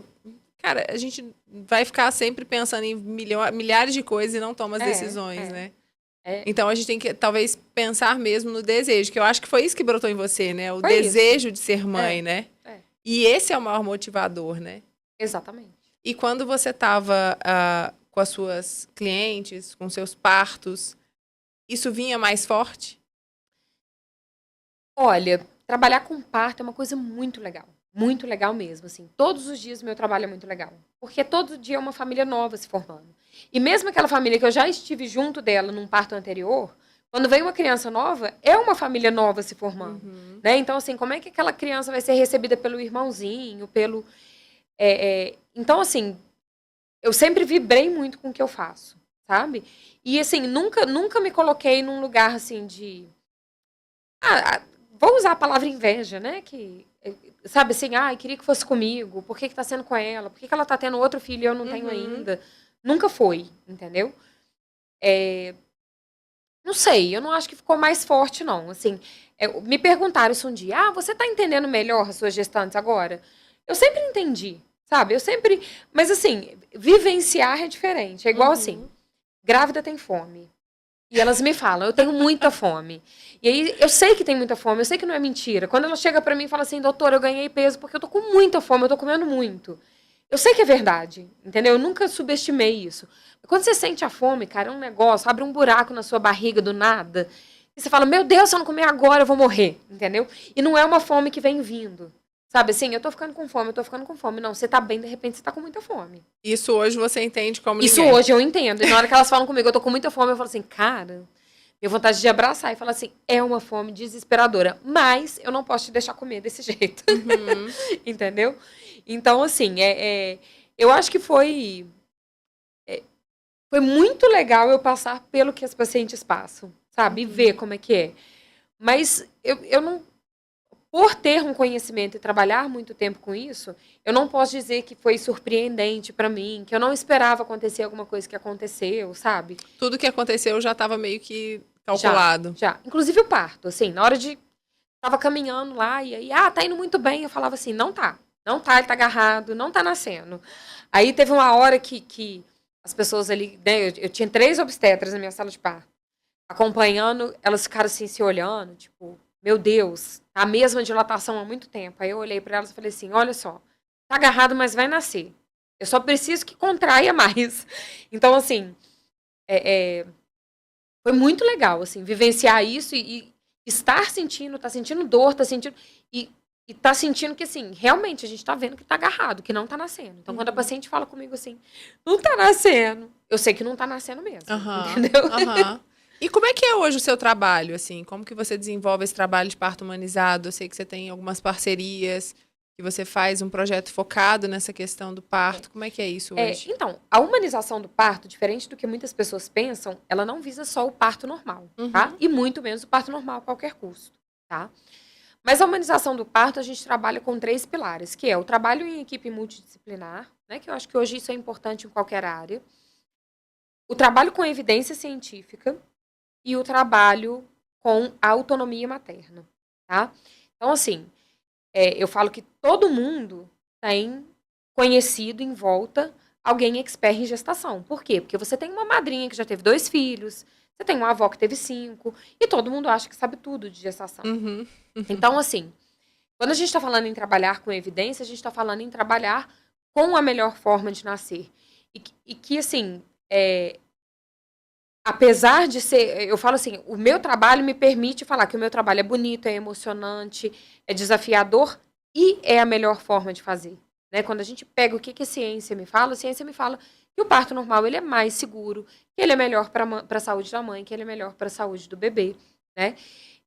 S1: cara, a gente vai ficar sempre pensando em milhares de coisas e não toma as decisões, né? Então, a gente tem que, talvez, pensar mesmo no desejo, que eu acho que foi isso que brotou em você, né? O desejo de ser mãe, né? E esse é o maior motivador, né?
S2: Exatamente.
S1: E quando você estava com as suas clientes, com seus partos, isso vinha mais forte?
S2: Olha, trabalhar com parto é uma coisa muito legal. Muito legal mesmo, assim. Todos os dias meu trabalho é muito legal. Porque todo dia é uma família nova se formando. E mesmo aquela família que eu já estive junto dela num parto anterior... Quando vem uma criança nova, é uma família nova se formando. Né? Então, assim, como é que aquela criança vai ser recebida pelo irmãozinho, pelo... Então, assim, eu sempre vibrei muito com o que eu faço, sabe? E, assim, nunca me coloquei num lugar, assim, de... vou usar a palavra inveja, né? Que, sabe assim, queria que fosse comigo, por que tá sendo com ela? Por que ela tá tendo outro filho e eu não tenho ainda? Nunca foi, entendeu? Não sei, eu não acho que ficou mais forte, não. Assim, me perguntaram isso um dia, você tá entendendo melhor as suas gestantes agora? Eu sempre entendi, sabe? Mas assim, vivenciar é diferente. É igual assim, grávida tem fome. E elas me falam, eu tenho muita fome. E aí, eu sei que tem muita fome, eu sei que não é mentira. Quando ela chega pra mim e fala assim, doutora, eu ganhei peso porque eu tô com muita fome, eu tô comendo muito. Eu sei que é verdade, entendeu? Eu nunca subestimei isso. Quando você sente a fome, cara, é um negócio, abre um buraco na sua barriga do nada. E você fala, meu Deus, se eu não comer agora, eu vou morrer, entendeu? E não é uma fome que vem vindo. Sabe assim, eu tô ficando com fome, eu tô ficando com fome. Não, você tá bem, de repente você tá com muita fome.
S1: Isso hoje você entende como
S2: Isso
S1: ninguém.
S2: hoje eu entendo. E na hora que elas falam comigo, eu tô com muita fome, eu falo assim, cara, eu vontade de abraçar e falar assim, é uma fome desesperadora, mas eu não posso te deixar comer desse jeito. Entendeu? Então, assim, eu acho que foi muito legal eu passar pelo que as pacientes passam, sabe? E ver como é que é. Mas eu não... Por ter um conhecimento e trabalhar muito tempo com isso, eu não posso dizer que foi surpreendente para mim, que eu não esperava acontecer alguma coisa que aconteceu, sabe?
S1: Tudo que aconteceu já estava meio que calculado.
S2: Já. Inclusive o parto, assim, na hora de... Tava caminhando lá e aí, tá indo muito bem. Eu falava assim, não tá. Não tá, ele tá agarrado, não tá nascendo. Aí teve uma hora que as pessoas ali, né, eu tinha 3 obstetras na minha sala de parto, acompanhando, elas ficaram assim, se olhando, tipo, meu Deus, tá a mesma dilatação há muito tempo. Aí eu olhei para elas e falei assim, olha só, tá agarrado, mas vai nascer. Eu só preciso que contraia mais. Então, assim, foi muito legal, assim, vivenciar isso e estar sentindo, tá sentindo dor, tá sentindo... E tá sentindo que, assim, realmente a gente tá vendo que tá agarrado, que não tá nascendo. Então, quando a paciente fala comigo assim, não tá nascendo, eu sei que não tá nascendo mesmo, entendeu?
S1: E como é que é hoje o seu trabalho, assim? Como que você desenvolve esse trabalho de parto humanizado? Eu sei que você tem algumas parcerias, que você faz um projeto focado nessa questão do parto. Como é que é isso hoje?
S2: Então, a humanização do parto, diferente do que muitas pessoas pensam, ela não visa só o parto normal, tá? E muito menos o parto normal a qualquer custo, tá? Mas a humanização do parto, a gente trabalha com 3 pilares, que é o trabalho em equipe multidisciplinar, né, que eu acho que hoje isso é importante em qualquer área, o trabalho com evidência científica e o trabalho com a autonomia materna, tá? Então, assim, eu falo que todo mundo tem conhecido em volta alguém expert em gestação. Por quê? Porque você tem uma madrinha que já teve 2 filhos, você tem uma avó que teve 5, e todo mundo acha que sabe tudo de gestação. Então, assim, quando a gente está falando em trabalhar com evidência, a gente está falando em trabalhar com a melhor forma de nascer. E que, assim, apesar de ser... Eu falo assim, o meu trabalho me permite falar que o meu trabalho é bonito, é emocionante, é desafiador e é a melhor forma de fazer. Né? Quando a gente pega o que a ciência me fala que o parto normal ele é mais seguro, que ele é melhor para a saúde da mãe, que ele é melhor para a saúde do bebê. Né?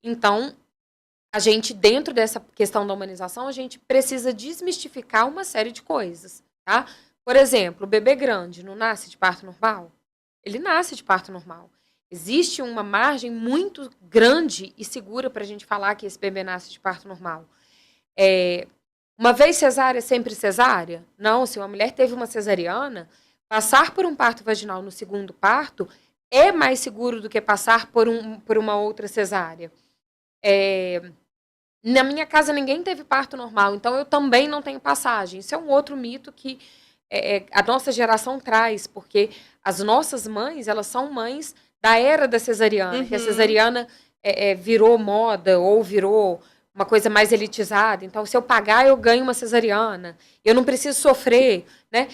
S2: Então, a gente, dentro dessa questão da humanização, a gente precisa desmistificar uma série de coisas, tá? Por exemplo, o bebê grande não nasce de parto normal? Ele nasce de parto normal. Existe uma margem muito grande e segura para a gente falar que esse bebê nasce de parto normal. Uma vez cesárea, sempre cesárea? Não, se uma mulher teve uma cesariana, passar por um parto vaginal no segundo parto é mais seguro do que passar por uma outra cesárea. Na minha casa ninguém teve parto normal, então eu também não tenho passagem. Isso é um outro mito que a nossa geração traz, porque as nossas mães, elas são mães da era da cesariana, que a cesariana virou moda ou virou uma coisa mais elitizada. Então, se eu pagar, eu ganho uma cesariana. Eu não preciso sofrer, né?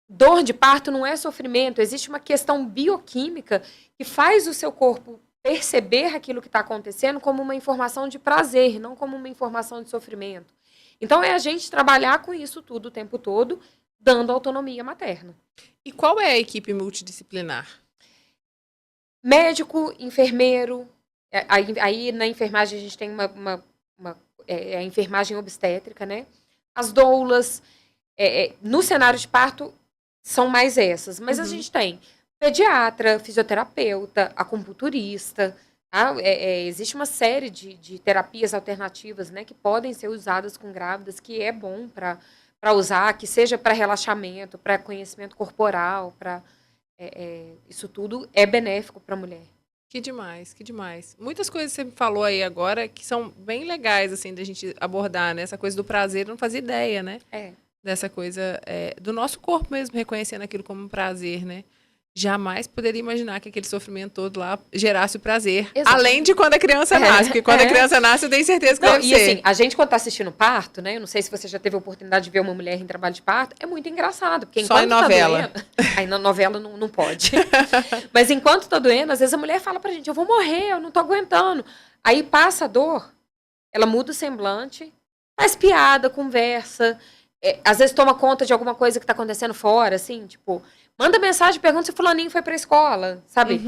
S2: Dor de parto não é sofrimento, existe uma questão bioquímica que faz o seu corpo perceber aquilo que está acontecendo como uma informação de prazer, não como uma informação de sofrimento. Então, é a gente trabalhar com isso tudo o tempo todo, dando autonomia materna.
S1: E qual é a equipe multidisciplinar?
S2: Médico, enfermeiro. Aí na enfermagem a gente tem a enfermagem obstétrica, né? As doulas. No cenário de parto, são mais essas. Mas a gente tem pediatra, fisioterapeuta, acupunturista, Existe uma série de terapias alternativas, né, que podem ser usadas com grávidas, que é bom para usar, que seja para relaxamento, para conhecimento corporal, para isso tudo é benéfico para a mulher.
S1: Que demais, que demais. Muitas coisas que você falou aí agora que são bem legais, assim, da gente abordar, né? Essa coisa do prazer, eu não fazia ideia, né? Dessa coisa do nosso corpo mesmo, reconhecendo aquilo como um prazer, né? Jamais poderia imaginar que aquele sofrimento todo lá gerasse o prazer. Exatamente. Além de quando a criança nasce. Porque quando a criança nasce, eu tenho certeza que vai ser.
S2: E assim, a gente quando tá assistindo parto, né? Eu não sei se você já teve a oportunidade de ver uma mulher em trabalho de parto. É muito engraçado. Porque
S1: só em novela.
S2: Tá doendo, aí na novela não pode. Mas enquanto tá doendo, às vezes a mulher fala pra gente, eu vou morrer, eu não tô aguentando. Aí passa a dor, ela muda o semblante, faz piada, conversa. Às vezes toma conta de alguma coisa que tá acontecendo fora, assim, tipo... Manda mensagem, pergunta se fulaninho foi pra escola, sabe?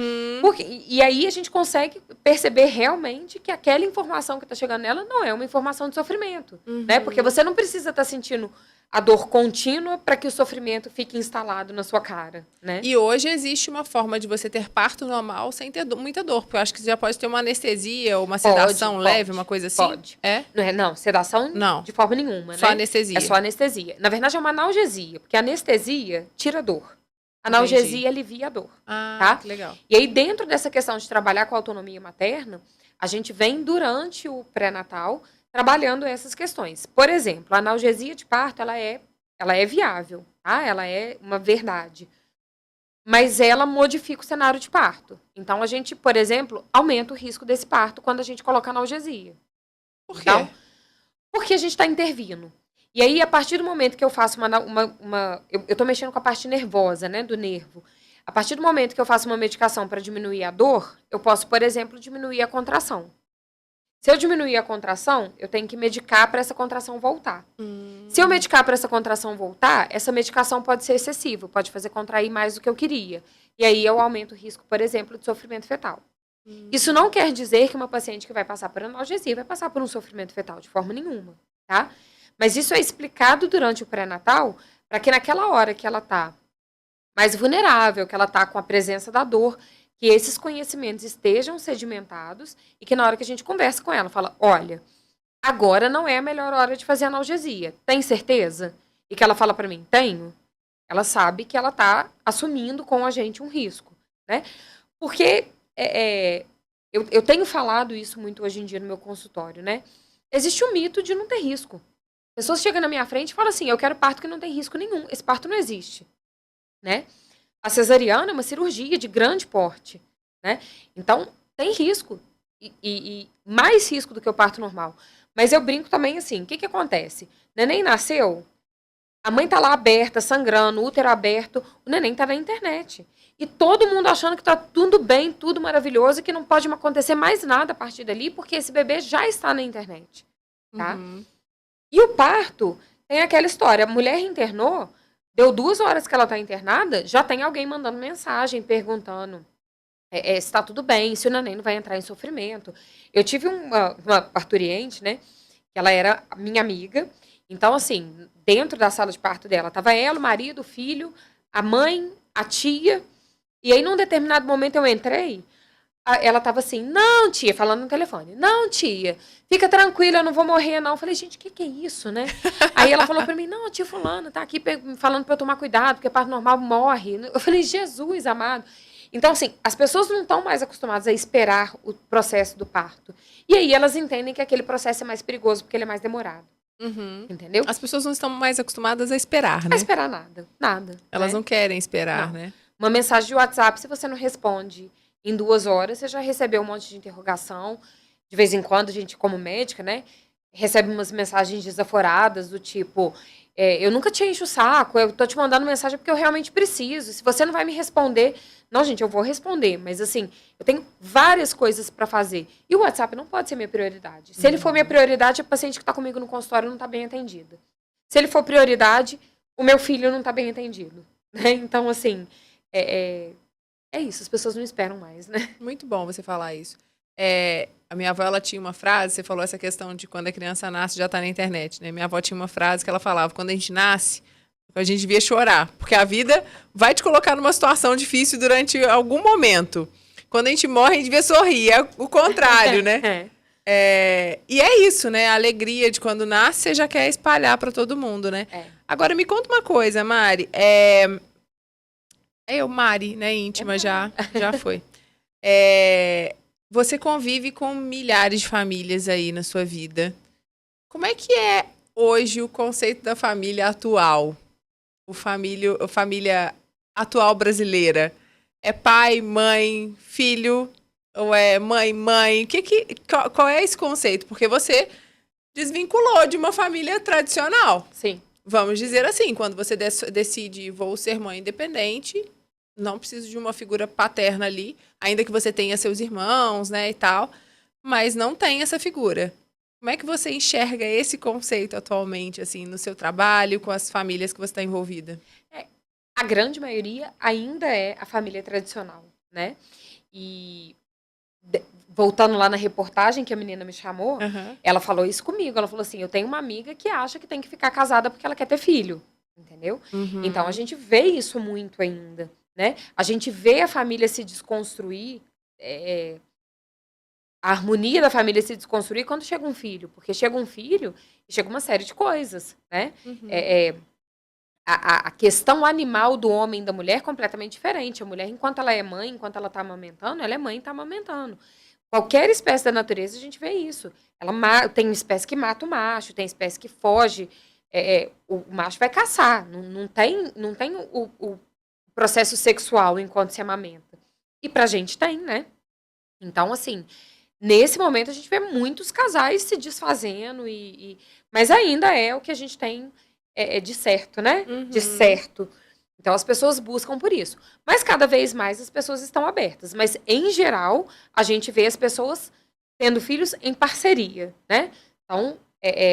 S2: E aí a gente consegue perceber realmente que aquela informação que tá chegando nela não é uma informação de sofrimento, né? Porque você não precisa estar sentindo a dor contínua para que o sofrimento fique instalado na sua cara, né?
S1: E hoje existe uma forma de você ter parto normal sem ter muita dor, porque eu acho que você já pode ter uma anestesia ou uma sedação leve, uma coisa assim.
S2: Pode. Não, sedação não. De forma nenhuma,
S1: só
S2: né?
S1: Anestesia.
S2: É só anestesia. Na verdade é uma analgesia, porque a anestesia tira dor. A analgesia alivia a dor. Tá?
S1: Que legal.
S2: E aí, dentro dessa questão de trabalhar com a autonomia materna, a gente vem, durante o pré-natal, trabalhando essas questões. Por exemplo, a analgesia de parto, ela é viável, tá? Ela é uma verdade. Mas ela modifica o cenário de parto. Então, a gente, por exemplo, aumenta o risco desse parto quando a gente coloca analgesia.
S1: Por quê?
S2: Então, porque a gente está intervindo. E aí, a partir do momento que eu faço eu estou mexendo com a parte nervosa, né, do nervo. A partir do momento que eu faço uma medicação para diminuir a dor, eu posso, por exemplo, diminuir a contração. Se eu diminuir a contração, eu tenho que medicar para essa contração voltar. Se eu medicar para essa contração voltar, essa medicação pode ser excessiva, pode fazer contrair mais do que eu queria. E aí eu aumento o risco, por exemplo, de sofrimento fetal. Isso não quer dizer que uma paciente que vai passar por analgesia vai passar por um sofrimento fetal, de forma nenhuma, tá? Mas isso é explicado durante o pré-natal para que naquela hora que ela está mais vulnerável, que ela está com a presença da dor, que esses conhecimentos estejam sedimentados e que na hora que a gente conversa com ela, fala, olha, agora não é a melhor hora de fazer analgesia. Tem certeza? E que ela fala para mim, tenho. Ela sabe que ela está assumindo com a gente um risco, né? Porque eu tenho falado isso muito hoje em dia no meu consultório, né? Existe o mito de não ter risco. Pessoas chegam na minha frente e falam assim, eu quero parto que não tem risco nenhum. Esse parto não existe, né? A cesariana é uma cirurgia de grande porte, né? Então, tem risco. E mais risco do que o parto normal. Mas eu brinco também assim, o que acontece? Neném nasceu, a mãe tá lá aberta, sangrando, útero aberto, o neném tá na internet. E todo mundo achando que tá tudo bem, tudo maravilhoso, e que não pode acontecer mais nada a partir dali, porque esse bebê já está na internet, tá? E o parto tem aquela história, a mulher internou, deu 2 horas que ela está internada, já tem alguém mandando mensagem, perguntando se está tudo bem, se o neném não vai entrar em sofrimento. Eu tive uma parturiente, né, que ela era minha amiga, então, assim, dentro da sala de parto dela, estava ela, o marido, o filho, a mãe, a tia, e aí, num determinado momento, eu entrei, ela estava assim, não, tia, falando no telefone, não, tia, fica tranquila, eu não vou morrer, não. Eu falei, gente, o que é isso, né? Aí ela falou para mim, não, a tia fulano tá aqui falando para eu tomar cuidado, porque parto normal morre. Eu falei, Jesus amado. Então, assim, as pessoas não estão mais acostumadas a esperar o processo do parto. E aí elas entendem que aquele processo é mais perigoso, porque ele é mais demorado. Entendeu?
S1: As pessoas não estão mais acostumadas a esperar, né?
S2: A esperar nada.
S1: Elas não querem esperar,
S2: não.
S1: né?
S2: Uma mensagem de WhatsApp, se você não responde em 2 horas, você já recebeu um monte de interrogação. De vez em quando, a gente, como médica, né, recebe umas mensagens desaforadas do tipo, eu nunca te encho o saco, eu tô te mandando mensagem porque eu realmente preciso. Se você não vai me responder... Não, gente, eu vou responder, mas assim, eu tenho várias coisas para fazer. E o WhatsApp não pode ser minha prioridade. Se ele for minha prioridade, a paciente que está comigo no consultório não está bem atendida. Se ele for prioridade, o meu filho não está bem atendido. Né? Então, assim, é isso, as pessoas não esperam mais, né?
S1: Muito bom você falar isso. A minha avó, ela tinha uma frase, você falou essa questão de quando a criança nasce, já está na internet, né? Minha avó tinha uma frase que ela falava, quando a gente nasce, a gente devia chorar, porque a vida vai te colocar numa situação difícil durante algum momento. Quando a gente morre, a gente devia sorrir. É o contrário, né? E é isso, né? A alegria de quando nasce, você já quer espalhar para todo mundo, né? Agora, me conta uma coisa, Mari. Mari, né? Íntima, já foi. Você convive com milhares de famílias aí na sua vida. Como é que é hoje o conceito da família atual? A família atual brasileira? É pai, mãe, filho? Ou é mãe? Qual é esse conceito? Porque você desvinculou de uma família tradicional.
S2: Sim.
S1: Vamos dizer assim, quando você decide, vou ser mãe independente, não preciso de uma figura paterna ali, ainda que você tenha seus irmãos, né, e tal, mas não tem essa figura. Como é que você enxerga esse conceito atualmente, assim, no seu trabalho, com as famílias que você está envolvida?
S2: A grande maioria ainda é a família tradicional, né? E voltando lá na reportagem que a menina me chamou, ela falou isso comigo. Ela falou assim, eu tenho uma amiga que acha que tem que ficar casada porque ela quer ter filho, entendeu? Então, a gente vê isso muito ainda, né? A gente vê a família se desconstruir, a harmonia da família se desconstruir quando chega um filho. Porque chega um filho e chega uma série de coisas, né? A questão animal do homem e da mulher é completamente diferente. A mulher, enquanto ela é mãe, enquanto ela está amamentando, ela é mãe e está amamentando. Qualquer espécie da natureza, a gente vê isso. Tem espécie que mata o macho, tem espécie que foge. O macho vai caçar. Não tem o processo sexual enquanto se amamenta. E pra gente tem, né? Então, assim, nesse momento a gente vê muitos casais se desfazendo, mas ainda é o que a gente tem de certo, né? De certo. Então, as pessoas buscam por isso. Mas, cada vez mais, as pessoas estão abertas. Mas, em geral, a gente vê as pessoas tendo filhos em parceria, né? Então,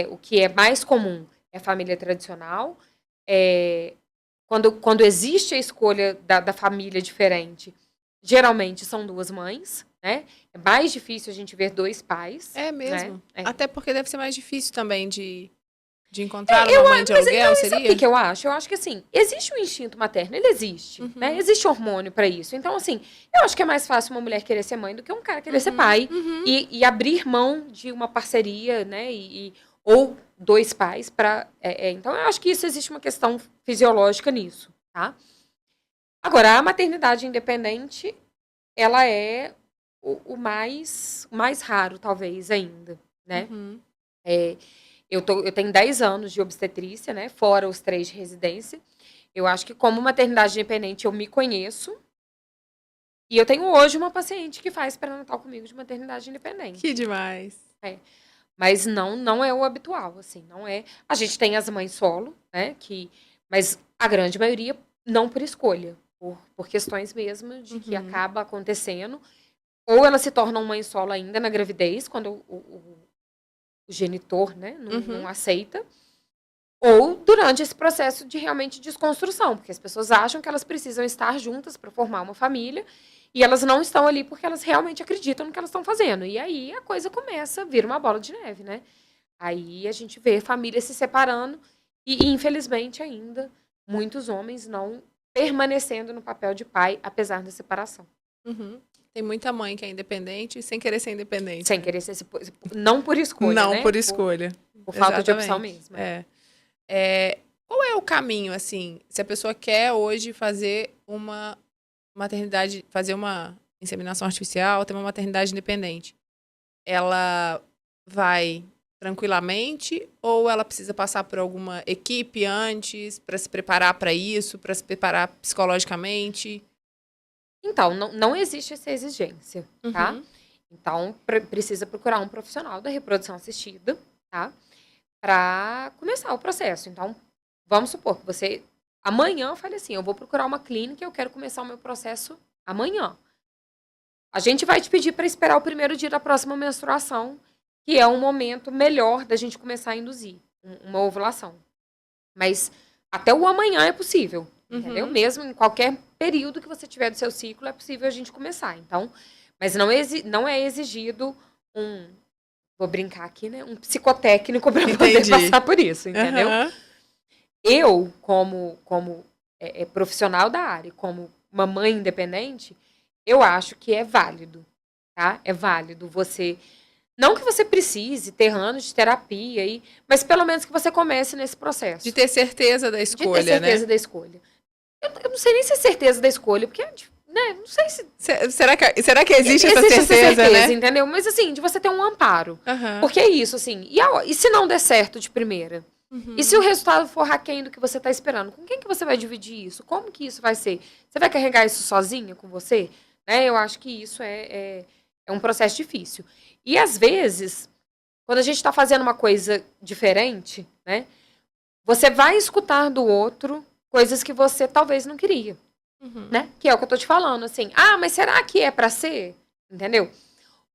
S2: o que é mais comum é a família tradicional. Quando existe a escolha da família diferente, geralmente são duas mães, né? É mais difícil a gente ver dois pais.
S1: É mesmo?
S2: Né?
S1: Até porque deve ser mais difícil também de encontrar uma mãe de aluguel, seria?
S2: Sabe o que eu acho? Eu acho que, assim, existe o instinto materno, ele existe, né? Existe hormônio pra isso. Então, assim, eu acho que é mais fácil uma mulher querer ser mãe do que um cara querer ser pai. E abrir mão de uma parceria, né? Ou dois pais para... Então, eu acho que existe uma questão fisiológica nisso, tá? Agora, a maternidade independente, ela é o mais raro, talvez, ainda, né? Eu tenho 10 anos de obstetrícia, né? Fora os 3 de residência. Eu acho que, como maternidade independente, eu me conheço. E eu tenho hoje uma paciente que faz pré-natal comigo de maternidade independente.
S1: Que demais.
S2: Mas não é o habitual, assim, não é. A gente tem as mães solo, né? Mas a grande maioria não por escolha, por questões mesmo de que acaba acontecendo. Ou elas se tornam mãe solo ainda na gravidez, quando o genitor, né, não aceita, ou durante esse processo de realmente desconstrução, porque as pessoas acham que elas precisam estar juntas para formar uma família, e elas não estão ali porque elas realmente acreditam no que elas estão fazendo. E aí a coisa começa a vir uma bola de neve, né? Aí a gente vê famílias se separando, e infelizmente ainda, muitos homens não permanecendo no papel de pai, apesar da separação.
S1: Tem muita mãe que é independente sem querer ser independente.
S2: Sem querer ser... Não por escolha,
S1: não,
S2: né?
S1: Por escolha.
S2: Por falta de opção mesmo.
S1: Qual é o caminho, assim, se a pessoa quer hoje fazer uma maternidade, fazer uma inseminação artificial, ter uma maternidade independente? Ela vai tranquilamente ou ela precisa passar por alguma equipe antes para se preparar para isso, para se preparar psicologicamente?
S2: Então, não existe essa exigência, tá? Então, precisa procurar um profissional da reprodução assistida, tá? Para começar o processo. Então, vamos supor que você... Amanhã, fale assim, eu vou procurar uma clínica e eu quero começar o meu processo amanhã. A gente vai te pedir para esperar o primeiro dia da próxima menstruação, que é um momento melhor da gente começar a induzir uma ovulação. Mas até o amanhã é possível. Entendeu? Mesmo em qualquer período que você tiver do seu ciclo, é possível a gente começar. Então, mas não é exigido vou brincar aqui, né? Um psicotécnico para poder passar por isso, entendeu? Eu, como profissional da área, como uma mãe independente, eu acho que é válido, tá? É válido você... Não que você precise ter anos de terapia, mas pelo menos que você comece nesse processo.
S1: De ter certeza da escolha,
S2: de ter certeza,
S1: né?
S2: da escolha. Eu não sei nem se é certeza da escolha, porque, né, não sei se...
S1: Será que existe essa certeza, né?
S2: Entendeu? Mas assim, de você ter um amparo.
S1: Uhum.
S2: Porque é isso, assim. E se não der certo de primeira?
S1: Uhum.
S2: E se o resultado for aquém do que você está esperando? Com quem que você vai dividir isso? Como que isso vai ser? Você vai carregar isso sozinha com você? Né? Eu acho que isso é um processo difícil. E às vezes, quando a gente está fazendo uma coisa diferente, né? Você vai escutar do outro coisas que você talvez não queria.
S1: Uhum.
S2: Né? Que é o que eu tô te falando, assim. Ah, mas será que é pra ser? Entendeu?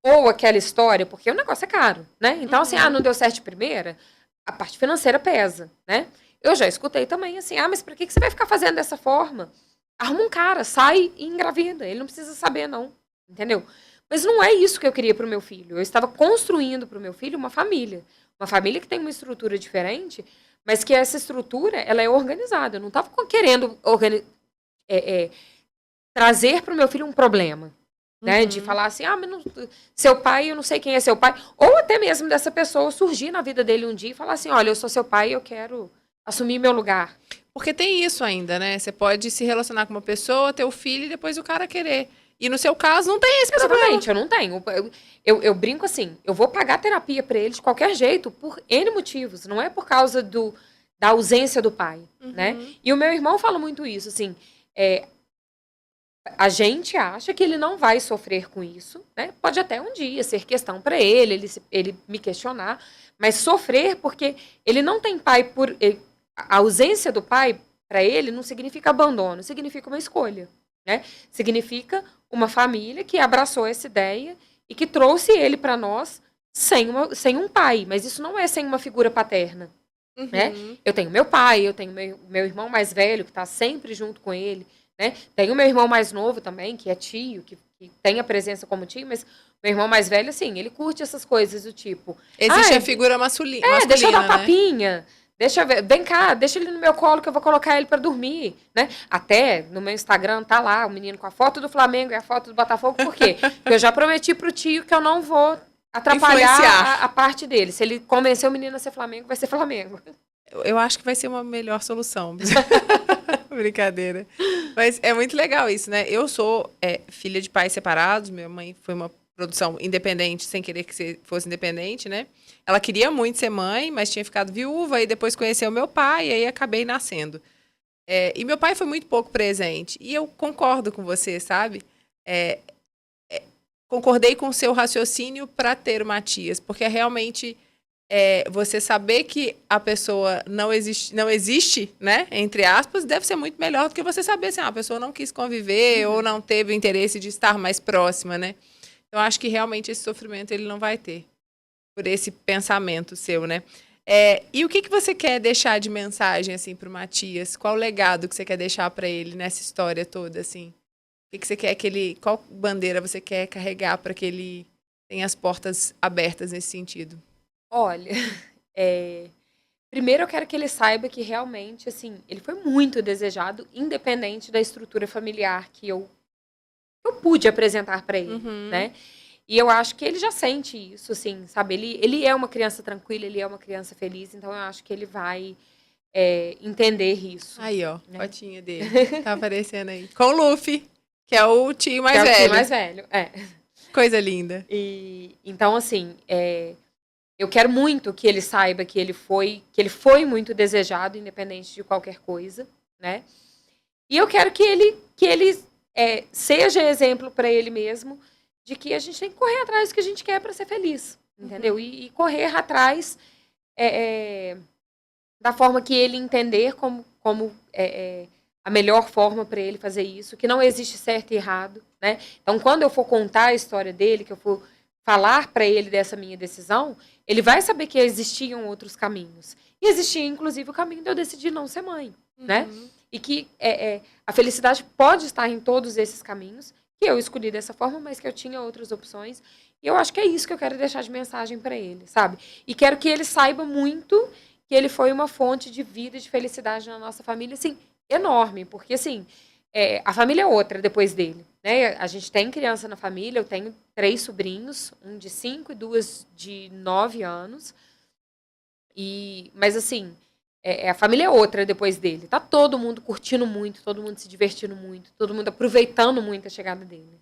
S2: Ou aquela história, porque o negócio é caro, né? Então, assim, não deu certo de primeira, a parte financeira pesa, né? Eu já escutei também, assim, mas pra que você vai ficar fazendo dessa forma? Arruma um cara, sai e engravida. Ele não precisa saber, não. Entendeu? Mas não é isso que eu queria pro meu filho. Eu estava construindo pro meu filho uma família. Uma família que tem uma estrutura diferente, mas que essa estrutura, ela é organizada. Eu não estava querendo trazer para o meu filho um problema, né? De falar assim, mas não, seu pai, eu não sei quem é seu pai. Ou até mesmo dessa pessoa surgir na vida dele um dia e falar assim, olha, eu sou seu pai e eu quero assumir meu lugar.
S1: Porque tem isso ainda, né? Você pode se relacionar com uma pessoa, ter o filho e depois o cara querer. E no seu caso, não tem esse problema.
S2: Exatamente, eu não tenho. Eu brinco assim, eu vou pagar terapia para ele de qualquer jeito, por N motivos. Não é por causa da ausência do pai, né? E o meu irmão fala muito isso, assim, a gente acha que ele não vai sofrer com isso, né? Pode até um dia ser questão para ele me questionar, mas sofrer porque ele não tem pai a ausência do pai para ele não significa abandono, significa uma escolha, né? Significa uma família que abraçou essa ideia e que trouxe ele para nós sem um pai, mas isso não é sem uma figura paterna, né? Eu tenho meu pai, eu tenho meu irmão mais velho que está sempre junto com ele, né? Tenho meu irmão mais novo também, que é tio, que tem a presença como tio, mas meu irmão mais velho, assim, ele curte essas coisas do tipo...
S1: Existe a figura masculina,
S2: deixa eu dar
S1: né?
S2: papinha, vem cá, deixa ele no meu colo que eu vou colocar ele para dormir, né? Até no meu Instagram tá lá o menino com a foto do Flamengo e a foto do Botafogo, por quê? Porque eu já prometi pro tio que eu não vou atrapalhar a parte dele. Se ele convencer o menino a ser Flamengo, vai ser Flamengo.
S1: Eu acho que vai ser uma melhor solução. Brincadeira. Mas é muito legal isso, né? Eu sou filha de pais separados. Minha mãe foi uma produção independente, sem querer que fosse independente, né? Ela queria muito ser mãe, mas tinha ficado viúva e depois conheceu meu pai e aí acabei nascendo. E meu pai foi muito pouco presente. E eu concordo com você, sabe? Concordei com o seu raciocínio para ter o Matias, porque realmente você saber que a pessoa não existe, né, entre aspas, deve ser muito melhor do que você saber assim, a pessoa não quis conviver ou não teve o interesse de estar mais próxima, né? Eu acho que realmente esse sofrimento ele não vai ter por esse pensamento seu, né? E o que você quer deixar de mensagem assim para o Matias? Qual o legado que você quer deixar para ele nessa história toda, assim? O que você quer qual bandeira você quer carregar para que ele tenha as portas abertas nesse sentido?
S2: Olha, primeiro eu quero que ele saiba que realmente, assim, ele foi muito desejado, independente da estrutura familiar que eu pude apresentar para ele, né? E eu acho que ele já sente isso, assim, sabe? Ele é uma criança tranquila, ele é uma criança feliz, então eu acho que ele vai entender isso.
S1: Aí, ó,
S2: né?
S1: fotinha dele. Tá aparecendo aí. Com o Luffy, que é o tio mais velho.
S2: É o tio mais velho,
S1: Coisa linda.
S2: Então, assim, eu quero muito que ele saiba que ele foi muito desejado, independente de qualquer coisa, né? E eu quero que ele seja exemplo para ele mesmo de que a gente tem que correr atrás do que a gente quer para ser feliz, entendeu? E correr atrás da forma que ele entender como a melhor forma para ele fazer isso, que não existe certo e errado, né? Então, quando eu for contar a história dele, que eu for falar para ele dessa minha decisão, ele vai saber que existiam outros caminhos. E existia, inclusive, o caminho de eu decidir não ser mãe, né? E que a felicidade pode estar em todos esses caminhos, que eu escolhi dessa forma, mas que eu tinha outras opções. E eu acho que é isso que eu quero deixar de mensagem para ele, sabe? E quero que ele saiba muito que ele foi uma fonte de vida e de felicidade na nossa família, assim, enorme. Porque, assim, a família é outra depois dele, né? A gente tem criança na família, eu tenho 3 sobrinhos, um de 5 e 2 de 9 anos. Mas assim, a família é outra depois dele. Tá todo mundo curtindo muito, todo mundo se divertindo muito, todo mundo aproveitando muito a chegada dele.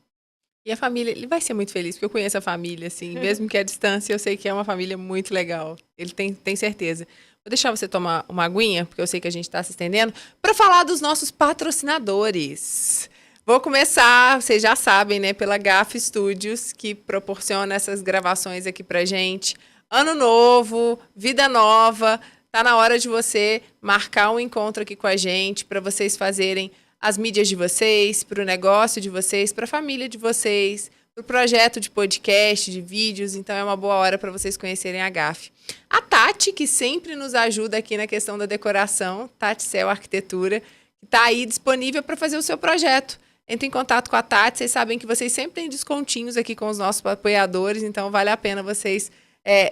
S1: E a família, ele vai ser muito feliz, porque eu conheço a família, assim, mesmo que à distância, eu sei que é uma família muito legal. Ele tem certeza. Vou deixar você tomar uma aguinha, porque eu sei que a gente está se estendendo, para falar dos nossos patrocinadores. Vou começar, vocês já sabem, né, pela GAF Studios, que proporciona essas gravações aqui pra gente. Ano novo, vida nova, tá na hora de você marcar um encontro aqui com a gente, para vocês fazerem as mídias de vocês, para o negócio de vocês, para a família de vocês, para o projeto de podcast, de vídeos. Então é uma boa hora para vocês conhecerem a GAF. A Tati, que sempre nos ajuda aqui na questão da decoração, Tati Cel Arquitetura, que está aí disponível para fazer o seu projeto. Entre em contato com a Tati, vocês sabem que vocês sempre têm descontinhos aqui com os nossos apoiadores, então vale a pena vocês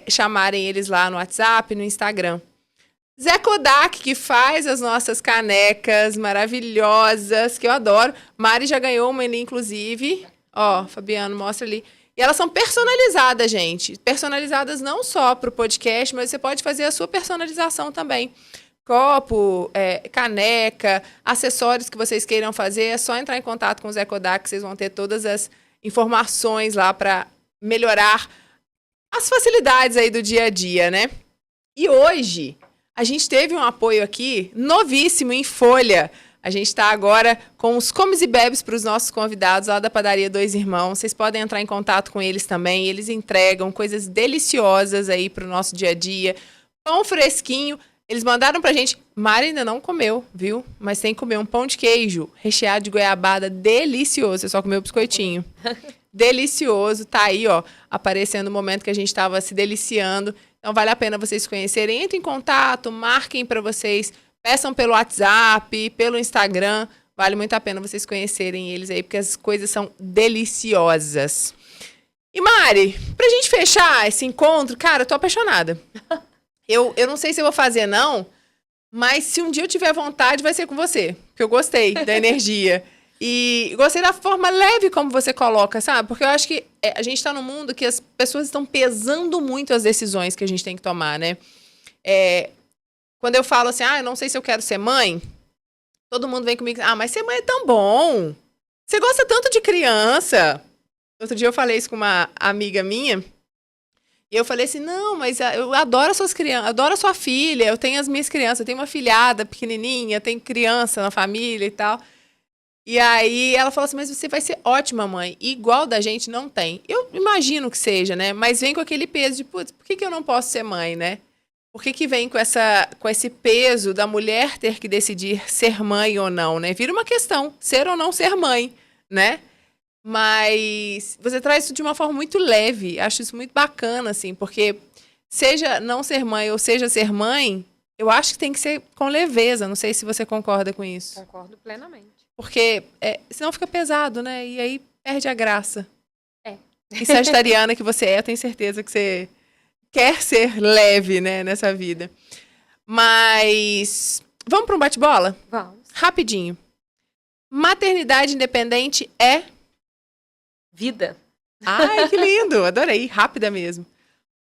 S1: chamarem eles lá no WhatsApp, no Instagram. Zé Kodak, que faz as nossas canecas maravilhosas, que eu adoro. Mari já ganhou uma ali, inclusive. Ó, Fabiano, mostra ali. E elas são personalizadas, gente. Personalizadas não só para o podcast, mas você pode fazer a sua personalização também. Copo, caneca, acessórios que vocês queiram fazer. É só entrar em contato com o Zé Kodak, que vocês vão ter todas as informações lá para melhorar as facilidades aí do dia a dia, né? E hoje a gente teve um apoio aqui novíssimo em folha. A gente está agora com os comes e bebes para os nossos convidados lá da Padaria Dois Irmãos. Vocês podem entrar em contato com eles também. Eles entregam coisas deliciosas aí para o nosso dia a dia. Pão fresquinho. Eles mandaram pra gente. Mari ainda não comeu, viu? Mas tem que comer um pão de queijo recheado de goiabada delicioso. Você só comeu o biscoitinho. Delicioso. Tá aí, ó, aparecendo o momento que a gente estava se deliciando. Então, vale a pena vocês conhecerem. Entrem em contato, marquem para vocês, peçam pelo WhatsApp, pelo Instagram. Vale muito a pena vocês conhecerem eles aí, porque as coisas são deliciosas. E, Mari, pra gente fechar esse encontro, cara, eu tô apaixonada. Eu não sei se eu vou fazer, não, mas se um dia eu tiver vontade, vai ser com você. Porque eu gostei da energia. E gostei da forma leve como você coloca, sabe? Porque eu acho que a gente está num mundo que as pessoas estão pesando muito as decisões que a gente tem que tomar, né? Quando eu falo assim, eu não sei se eu quero ser mãe, todo mundo vem comigo, mas ser mãe é tão bom. Você gosta tanto de criança. Outro dia eu falei isso com uma amiga minha, e eu falei assim, não, mas eu adoro as suas crianças, adoro a sua filha, eu tenho as minhas crianças, eu tenho uma filhada pequenininha, tenho criança na família e tal. E aí ela falou assim, mas você vai ser ótima mãe. Igual da gente não tem. Eu imagino que seja, né? Mas vem com aquele peso de, putz, por que eu não posso ser mãe, né? Por que vem com esse peso da mulher ter que decidir ser mãe ou não, né? Vira uma questão, ser ou não ser mãe, né? Mas você traz isso de uma forma muito leve. Acho isso muito bacana, assim, porque seja não ser mãe ou seja ser mãe, eu acho que tem que ser com leveza. Não sei se você concorda com isso.
S2: Concordo plenamente.
S1: Porque senão fica pesado, né? E aí perde a graça. E sagitariana que você eu tenho certeza que você quer ser leve, né, nessa vida. Mas vamos para um bate-bola?
S2: Vamos.
S1: Rapidinho. Maternidade independente é?
S2: Vida.
S1: Ai, que lindo! Adorei. Rápida mesmo.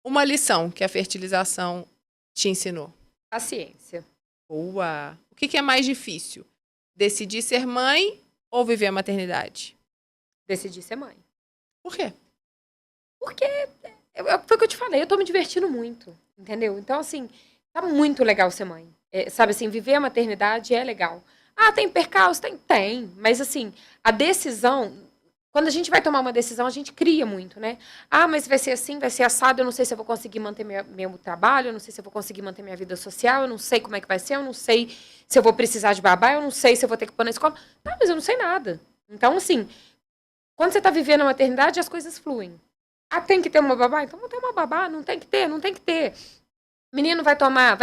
S1: Uma lição que a fertilização te ensinou.
S2: Paciência.
S1: Boa. O que é mais difícil? Decidir ser mãe ou viver a maternidade?
S2: Decidi ser mãe.
S1: Por quê?
S2: Porque, foi o que eu te falei, eu tô me divertindo muito, entendeu? Então, assim, tá muito legal ser mãe. Sabe assim, viver a maternidade é legal. Tem percalço? Tem. Mas, assim, a decisão, quando a gente vai tomar uma decisão, a gente cria muito, né? Mas vai ser assim, vai ser assado, eu não sei se eu vou conseguir manter meu trabalho, eu não sei se eu vou conseguir manter minha vida social, eu não sei como é que vai ser, eu não sei se eu vou precisar de babá, eu não sei se eu vou ter que pôr na escola. Mas eu não sei nada. Então, assim, quando você tá vivendo a maternidade, as coisas fluem. Tem que ter uma babá? Então vou ter uma babá, não tem que ter. Menino vai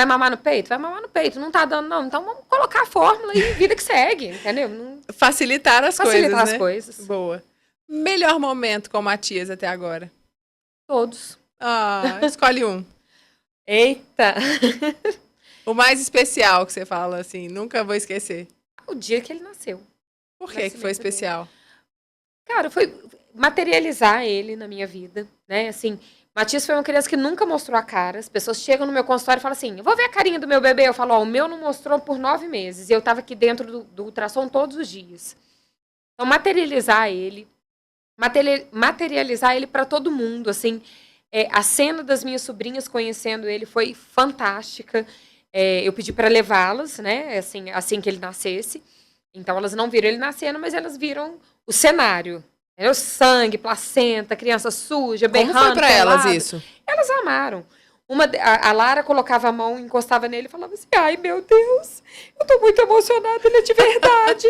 S2: mamar no peito? Vai mamar no peito, não tá dando não. Então vamos colocar a fórmula e vida que segue, entendeu?
S1: Facilitar as
S2: coisas.
S1: Boa. Melhor momento com o Matias até agora?
S2: Todos.
S1: Escolhe um.
S2: Eita!
S1: O mais especial que você fala, assim, nunca vou esquecer.
S2: O dia que ele nasceu.
S1: Por que foi especial?
S2: Cara, foi materializar ele na minha vida, né? Assim, Matias foi uma criança que nunca mostrou a cara. As pessoas chegam no meu consultório e falam assim, eu vou ver a carinha do meu bebê. Eu falo, ó, o meu não mostrou por 9 meses. E eu tava aqui dentro do ultrassom todos os dias. Então, materializar ele para todo mundo, assim. A cena das minhas sobrinhas conhecendo ele foi fantástica. Eu pedi para levá-las, né? Assim que ele nascesse. Então, elas não viram ele nascendo, mas elas viram o cenário. O sangue, placenta, criança suja, berrando.
S1: Como foi pra elas isso?
S2: Elas amaram. A Lara colocava a mão, encostava nele e falava assim, ai, meu Deus, eu tô muito emocionada, ele é de verdade.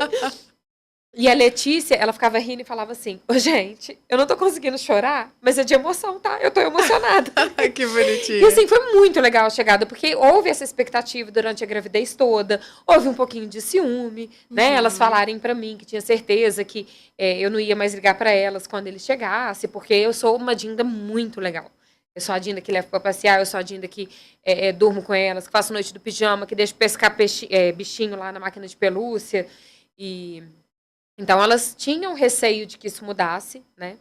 S2: E a Letícia, ela ficava rindo e falava assim, ô, gente, eu não tô conseguindo chorar, mas é de emoção, tá? Eu tô emocionada.
S1: Que bonitinho.
S2: E assim, foi muito legal a chegada, porque houve essa expectativa durante a gravidez toda, houve um pouquinho de ciúme, né? Elas falarem pra mim que tinha certeza que eu não ia mais ligar pra elas quando ele chegasse, porque eu sou uma Dinda muito legal. Eu sou a Dinda que leva pra passear, eu sou a Dinda que durmo com elas, que faço noite do pijama, que deixo pescar bichinho lá na máquina de pelúcia. Então, elas tinham receio de que isso mudasse, né?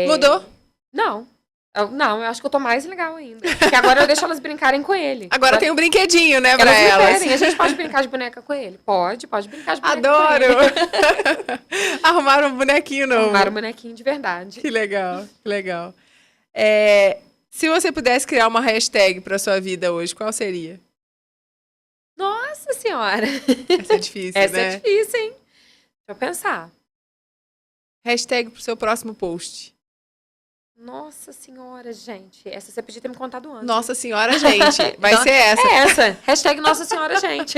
S1: Mudou?
S2: Não, eu acho que eu tô mais legal ainda. Porque agora eu deixo elas brincarem com ele.
S1: Agora tem um brinquedinho, né, pra
S2: elas.
S1: elas.
S2: A gente pode brincar de boneca com ele? Pode brincar de boneca
S1: Adoro!
S2: com ele.
S1: Arrumaram um bonequinho novo.
S2: Arrumaram um bonequinho de verdade.
S1: Que legal, que legal. Se você pudesse criar uma hashtag pra sua vida hoje, qual seria?
S2: Nossa Senhora!
S1: Essa é difícil,
S2: Essa
S1: né?
S2: é difícil, hein? Deixa eu pensar.
S1: Hashtag pro seu próximo post.
S2: Nossa Senhora, gente. Essa você podia ter me contado antes.
S1: Nossa Senhora, gente. Vai ser essa.
S2: É essa. Hashtag Nossa Senhora, gente.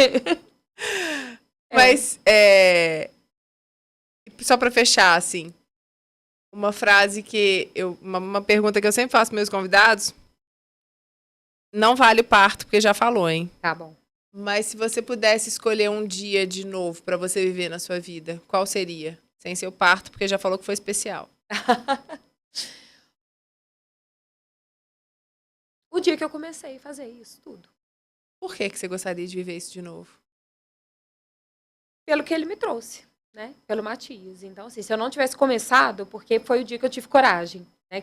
S1: Mas, só pra fechar, assim, uma frase que uma pergunta que eu sempre faço para meus convidados, não vale o parto, porque já falou, hein?
S2: Tá bom.
S1: Mas se você pudesse escolher um dia de novo pra você viver na sua vida, qual seria? Sem ser o parto, porque já falou que foi especial.
S2: O dia que eu comecei a fazer isso tudo.
S1: Por que você gostaria de viver isso de novo?
S2: Pelo que ele me trouxe, né? Pelo Matias. Então, assim, se eu não tivesse começado, porque foi o dia que eu tive coragem, né?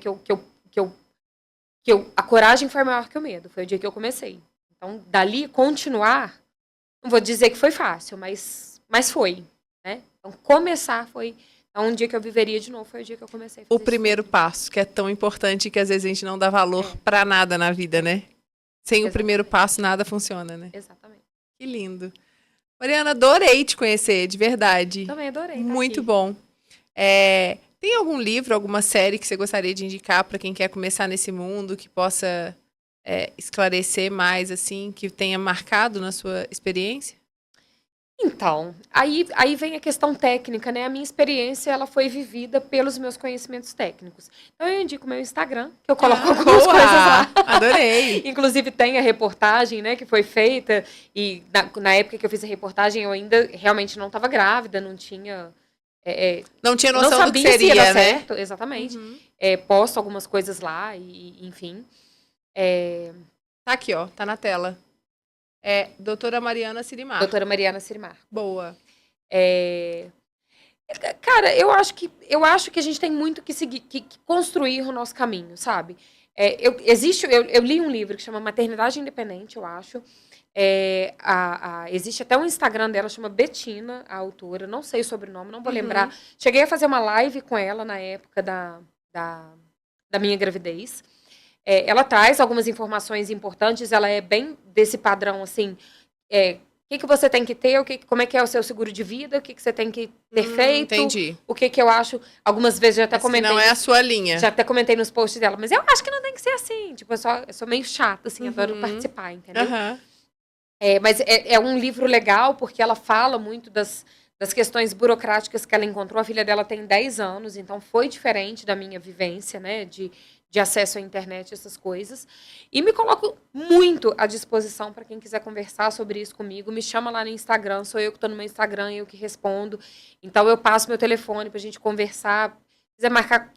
S2: A coragem foi maior que o medo. Foi o dia que eu comecei. Então, dali, continuar, não vou dizer que foi fácil, mas foi, né? Então, começar foi... Então, um dia que eu viveria de novo foi o dia que eu comecei a fazer
S1: o primeiro passo, que é tão importante que às vezes a gente não dá valor pra nada na vida, né? Sem o primeiro passo, nada funciona, né?
S2: Exatamente.
S1: Que lindo. Mariana, adorei te conhecer, de verdade.
S2: Também adorei.
S1: Muito bom. Tem algum livro, alguma série que você gostaria de indicar para quem quer começar nesse mundo, que possa esclarecer mais, assim, que tenha marcado na sua experiência?
S2: Então, aí vem a questão técnica, né? A minha experiência, ela foi vivida pelos meus conhecimentos técnicos. Então, eu indico o meu Instagram, que eu coloco algumas coisas lá.
S1: Adorei!
S2: Inclusive, tem a reportagem, né, que foi feita, e na época que eu fiz a reportagem, eu ainda realmente não estava grávida, não tinha...
S1: não tinha noção
S2: não
S1: do que
S2: sabia
S1: seria,
S2: se era
S1: né?
S2: certo, exatamente. Posto algumas coisas lá, e enfim.
S1: Tá aqui, ó, tá na tela. Doutora Mariana Sirimar.
S2: Doutora Mariana Sirimar.
S1: Boa.
S2: Cara, eu acho que a gente tem muito que seguir, que construir o nosso caminho, sabe? Eu li um livro que chama Maternidade Independente, eu acho. Existe até um Instagram dela, chama Betina, a autora. Não sei o sobrenome, não vou lembrar. Cheguei a fazer uma live com ela na época da minha gravidez. Ela traz algumas informações importantes, ela é bem desse padrão, assim, o que você tem que ter, como é que é o seu seguro de vida, o que você tem que ter feito.
S1: Entendi.
S2: O que eu acho, algumas vezes já até comentei.
S1: Não é a sua linha.
S2: Já até comentei nos posts dela, mas eu acho que não tem que ser assim, tipo, eu sou meio chata, assim, adoro participar, entendeu? Mas é um livro legal, porque ela fala muito das questões burocráticas que ela encontrou. A filha dela tem 10 anos, então foi diferente da minha vivência, né, de acesso à internet, essas coisas. E me coloco muito à disposição para quem quiser conversar sobre isso comigo. Me chama lá no Instagram, sou eu que estou no meu Instagram, eu que respondo. Então, eu passo meu telefone para a gente conversar. Se quiser marcar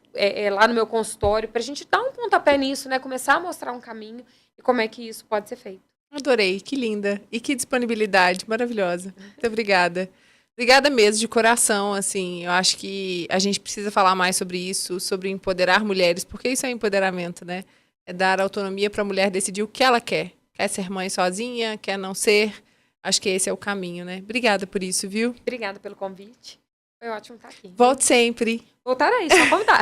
S2: lá no meu consultório, para a gente dar um pontapé nisso, né? Começar a mostrar um caminho e como é que isso pode ser feito.
S1: Adorei, que linda. E que disponibilidade maravilhosa. Muito obrigada. Obrigada mesmo, de coração, assim, eu acho que a gente precisa falar mais sobre isso, sobre empoderar mulheres, porque isso é empoderamento, né? É dar autonomia para a mulher decidir o que ela quer. Quer ser mãe sozinha, quer não ser. Acho que esse é o caminho, né? Obrigada por isso, viu?
S2: Obrigada pelo convite. Foi ótimo estar aqui.
S1: Volte sempre.
S2: Voltarei, só convidar.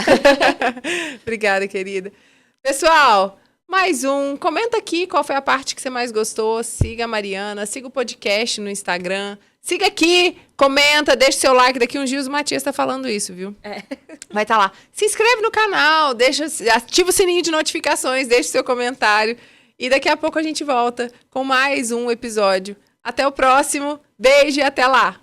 S1: Obrigada, querida. Pessoal, mais um. Comenta aqui qual foi a parte que você mais gostou. Siga a Mariana, siga o podcast no Instagram. Siga aqui, comenta, deixa seu like. Daqui uns dias o Matias tá falando isso, viu? Vai estar lá. Se inscreve no canal, ativa o sininho de notificações, deixa seu comentário. E daqui a pouco a gente volta com mais um episódio. Até o próximo. Beijo e até lá.